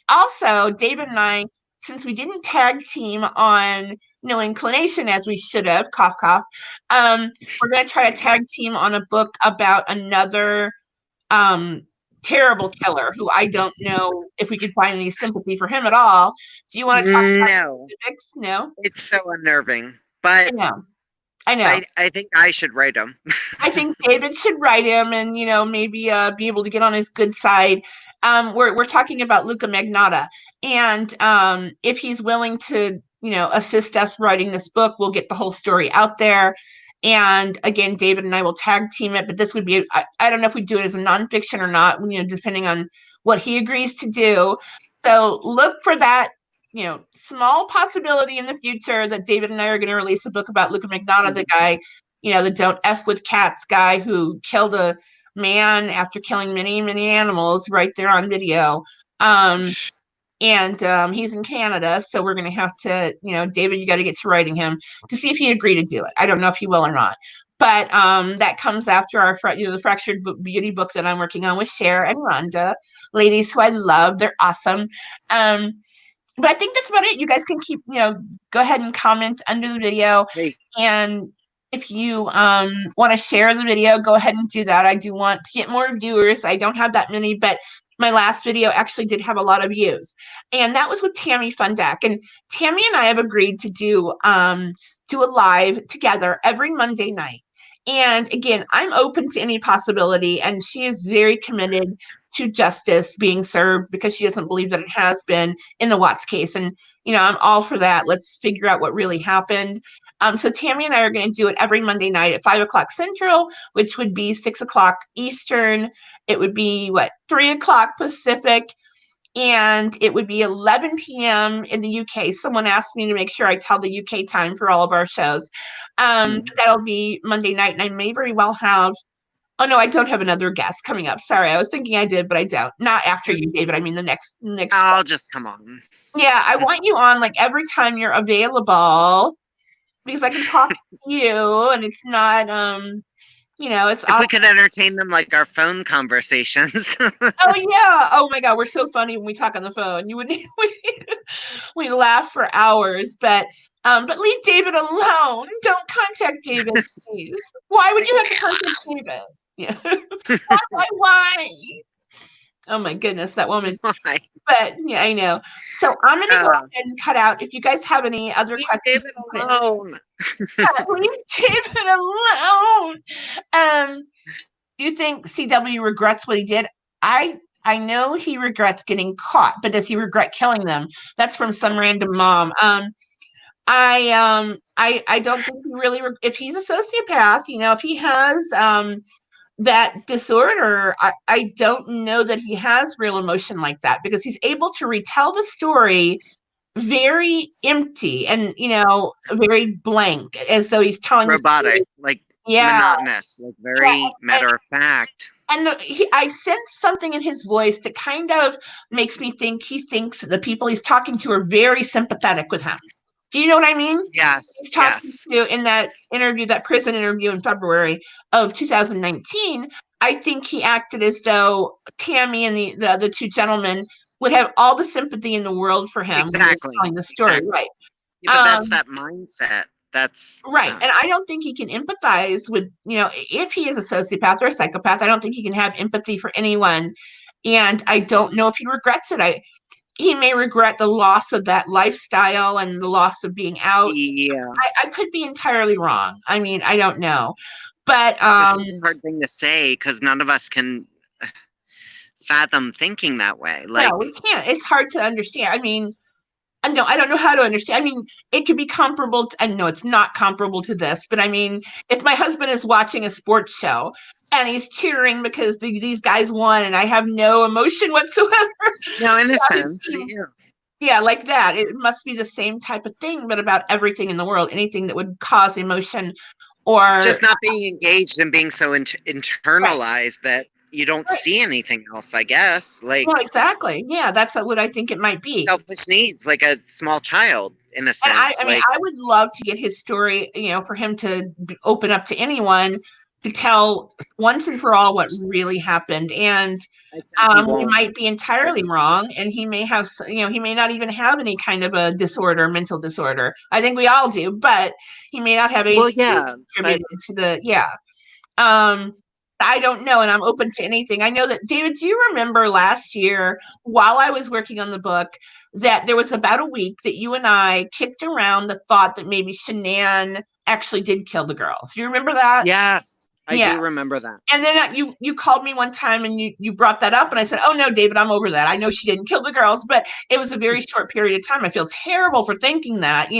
Also, David and I, since we didn't tag team on No Inclination as we should have, cough, cough, we're going to try to tag team on a book about another terrible killer who I don't know if we could find any sympathy for him at all. Do you want to talk about specifics? No? It's so unnerving. But I know. I think I should write him. I think David should write him and, maybe be able to get on his good side. We're talking about Luca Magnotta, and if he's willing to, assist us writing this book, we'll get the whole story out there. And again, David and I will tag team it, but this would be, I don't know if we do it as a nonfiction or not, depending on what he agrees to do. So look for that, small possibility in the future that David and I are going to release a book about Luca Magnotta, the guy, the don't F with cats guy who killed a man after killing many, many animals right there on video. Um, and he's in Canada, so we're going to have to, David, you got to get to writing him to see if he agreed to do it. I don't know if he will or not, but that comes after our the Fractured Beauty book that I'm working on with Cher and Rhonda, ladies who I love. They're awesome. But I think that's about it. You guys can keep, go ahead and comment under the video. Hey, And if you want to share the video, go ahead and do that. I do want to get more viewers. I don't have that many, but my last video actually did have a lot of views. And that was with Tammy Fundak. And Tammy and I have agreed to do a live together every Monday night. And again, I'm open to any possibility. And she is very committed to justice being served because she doesn't believe that it has been in the Watts case. And, I'm all for that. Let's figure out what really happened. So Tammy and I are going to do it every Monday night at 5 o'clock Central, which would be 6 o'clock Eastern. It would be 3 o'clock Pacific, and it would be 11 p.m. in the UK. Someone asked me to make sure I tell the UK time for all of our shows. That'll be Monday night, and I may very well have. Oh no, I don't have another guest coming up. Sorry, I was thinking I did, but I don't. Not after you, David. I mean the next. I'll just come on. Yeah, I want you on every time you're available because I can talk to you, and it's not it's if we could entertain them like our phone conversations. Oh yeah. Oh my God, we're so funny when we talk on the phone. You would we laugh for hours, but leave David alone. Don't contact David, please. Why would you have to contact David? Yeah. Why? Oh my goodness, that woman. Why? But yeah, I know. So I'm gonna go ahead and cut out. If you guys have any other leave questions, David alone. leave David alone. Do you think CW regrets what he did? I know he regrets getting caught, but does he regret killing them? That's from some random mom. I don't think he really. If he's a sociopath, if he has that disorder, I don't know that he has real emotion like that because he's able to retell the story very empty and very blank, as though he's telling robotic, monotonous, very matter of fact. And I sense something in his voice that kind of makes me think he thinks the people he's talking to are very sympathetic with him. Do you know what I mean? Yes. He's talking to in that interview, that prison interview in February of 2019. I think he acted as though Tammy and the two gentlemen would have all the sympathy in the world for him. Exactly. Telling the story, exactly. Right? Yeah, but that's that mindset. That's right. And I don't think he can empathize with, if he is a sociopath or a psychopath, I don't think he can have empathy for anyone. And I don't know if he regrets it. He may regret the loss of that lifestyle and the loss of being out. Yeah. I could be entirely wrong. I mean, I don't know. But it's a hard thing to say because none of us can fathom thinking that way. No, we can't. It's hard to understand. I mean, no, I don't know how to understand. I mean, it could be comparable to, and no, it's not comparable to this, but I mean, if my husband is watching a sports show and he's cheering because these guys won and I have no emotion whatsoever. No, in a sense, yeah. Yeah, like that. It must be the same type of thing, but about everything in the world, anything that would cause emotion or. Just not being engaged and being so internalized that you don't see anything else, I guess. Well, exactly. Yeah, that's what I think it might be. Selfish needs, like a small child, in a sense. And I mean, I would love to get his story, for him to open up to anyone, to tell once and for all what really happened. And we might be entirely wrong, and he may have, he may not even have any kind of a disorder, mental disorder. I think we all do, but he may not have any contributed to the I don't know, and I'm open to anything. I know that, David, do you remember last year while I was working on the book that there was about a week that you and I kicked around the thought that maybe Shanann actually did kill the girls? Do you remember that? Yes. I Yeah. do remember that. And then you called me one time and you brought that up, and I said, "Oh no, David, I'm over that. I know she didn't kill the girls, but it was a very short period of time. I feel terrible for thinking that,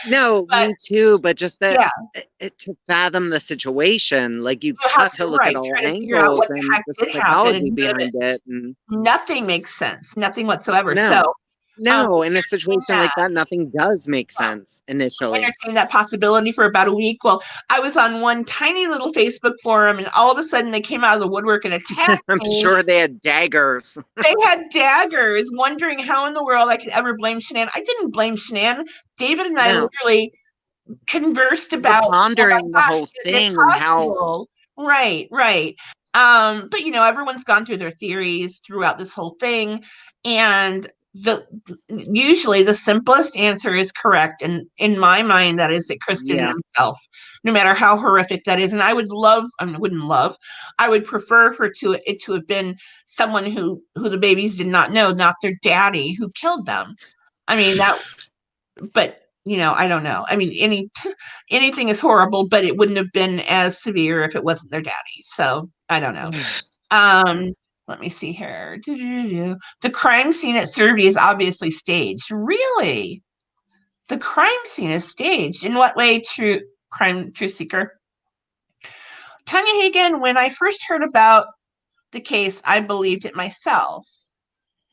No, But me too, but just that yeah, to fathom the situation, like you you have got to to look at all try to figure out angles what the and heck the did happen, psychology and behind it. And nothing makes sense, nothing whatsoever. So, no, no, in a entertain situation like that. that, nothing does make sense initially. Entertain that possibility for about a week. Well, I was on one tiny little Facebook forum, and all of a sudden they came out of the woodwork and attacked I'm me. sure they had daggers. They had daggers, wondering how in the world I could ever blame Shanann. I didn't blame Shanann. David and I No, literally conversed we're about, oh my pondering the gosh, whole is it thing and how, possible? Right, right. But everyone's gone through their theories throughout this whole thing, and the usually the simplest answer is correct. And in my mind, that is that Chris did it yeah. himself, no matter how horrific that is. And I would love, I mean, wouldn't love, I would prefer for it to have been someone who the babies did not know, not their daddy who killed them. I mean that, but I don't know. I mean, anything is horrible, but it wouldn't have been as severe if it wasn't their daddy. So I don't know. Let me see here. The crime scene at Serby is obviously staged. Really? The crime scene is staged. In what way, True Seeker? Tanya Hagen, when I first heard about the case, I believed it myself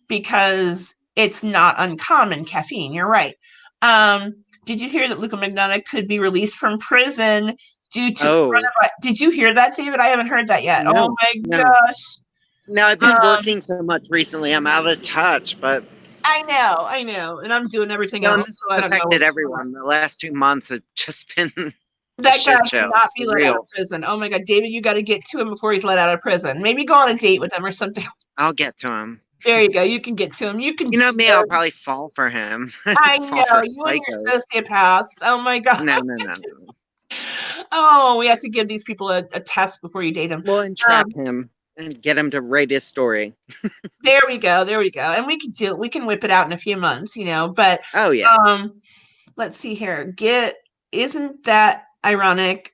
because it's not uncommon caffeine. You're right. Did you hear that Luca Magnotta could be released from prison due to Oh, coronavirus? Did you hear that, David? I haven't heard that yet. Oh no, my no. gosh. No, I've been Um, working so much recently, I'm out of touch, but I know, and I'm doing everything no, else, and this so has I don't know affected what's going on. everyone. The last 2 months have just been a That guy shit show. cannot It's be let out of surreal. prison. Oh my God, David, you got to get to him before he's let out of prison. Maybe go on a date with him or something. I'll get to him. There you go. You can get to him. You can You know do me, I'll this. probably fall for him. I Fall for know you and your psychos. sociopaths. Oh my God. No, no, no, no. Oh, we have to give these people a test before you date them. We'll Um, entrap him and get him to write his story. there we go. There we go. And we can do it. We can whip it out in a few months, But Oh yeah. um, let's see here. Isn't that ironic?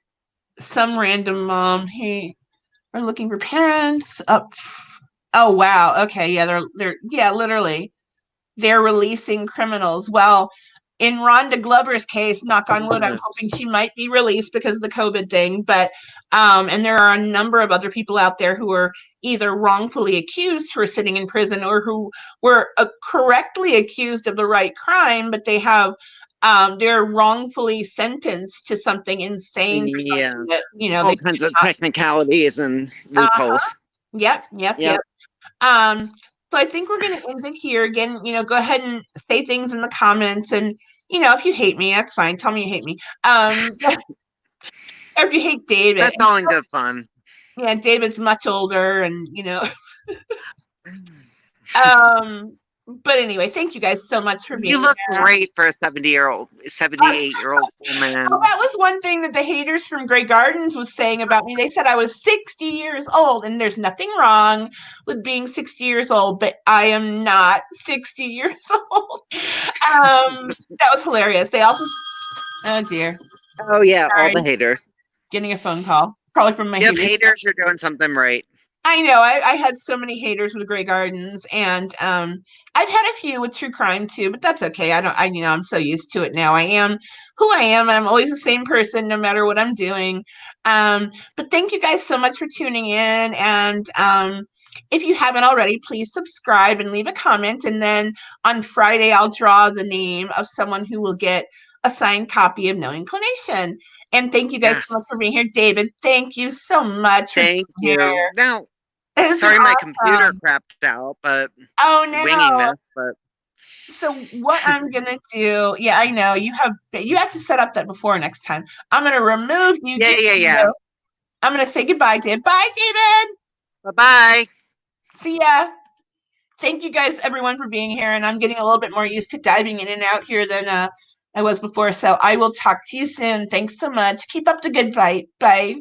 Some random mom. Hey, are looking for parents. Up. Oh wow. Okay. Yeah. They're yeah. Literally, they're releasing criminals. Well, in Rhonda Glover's case, knock on wood, I'm hoping she might be released because of the COVID thing. But and there are a number of other people out there who are either wrongfully accused for sitting in prison or who were correctly accused of the right crime, but they're wrongfully sentenced to something insane for Yeah. something that All they kinds should of not. technicalities and Uh-huh. loopholes. Yep, yep, yep. Yep. Um, so I think we're going to end it here. Again, go ahead and say things in the comments. And, if you hate me, that's fine. Tell me you hate me. Or if you hate David. That's all in good fun. Yeah, David's much older and, um, but anyway, thank you guys so much for You being look here. great for a 78-year-old man. Oh, that was one thing that the haters from Grey Gardens was saying about me. They said I was 60 years old, and there's nothing wrong with being 60 years old, but I am not 60 years old. That was hilarious. They also, oh dear, Oh yeah, all sorry, the haters. getting a phone call, probably from my You have haters. haters, you're doing something right. I know. I had so many haters with Grey Gardens, and I've had a few with true crime too, but that's okay. I don't. I'm so used to it now. I am who I am, and I'm always the same person, no matter what I'm doing. But thank you guys so much for tuning in, and if you haven't already, please subscribe and leave a comment. And then on Friday, I'll draw the name of someone who will get a signed copy of No Inclination. And thank you guys so much for Yes. being here, David. Thank you so much for being Thank here. you. Now, It's been sorry my computer awesome. crapped out, but Oh winging no. this, but So what I'm gonna do, yeah, I know you have to set up that before next time. I'm gonna remove you, yeah, get yeah, yeah. you. I'm gonna say goodbye, David. Bye, David. Bye-bye. See ya. Thank you guys, everyone, for being here. And I'm getting a little bit more used to diving in and out here than I was before. So I will talk to you soon. Thanks so much. Keep up the good fight. Bye.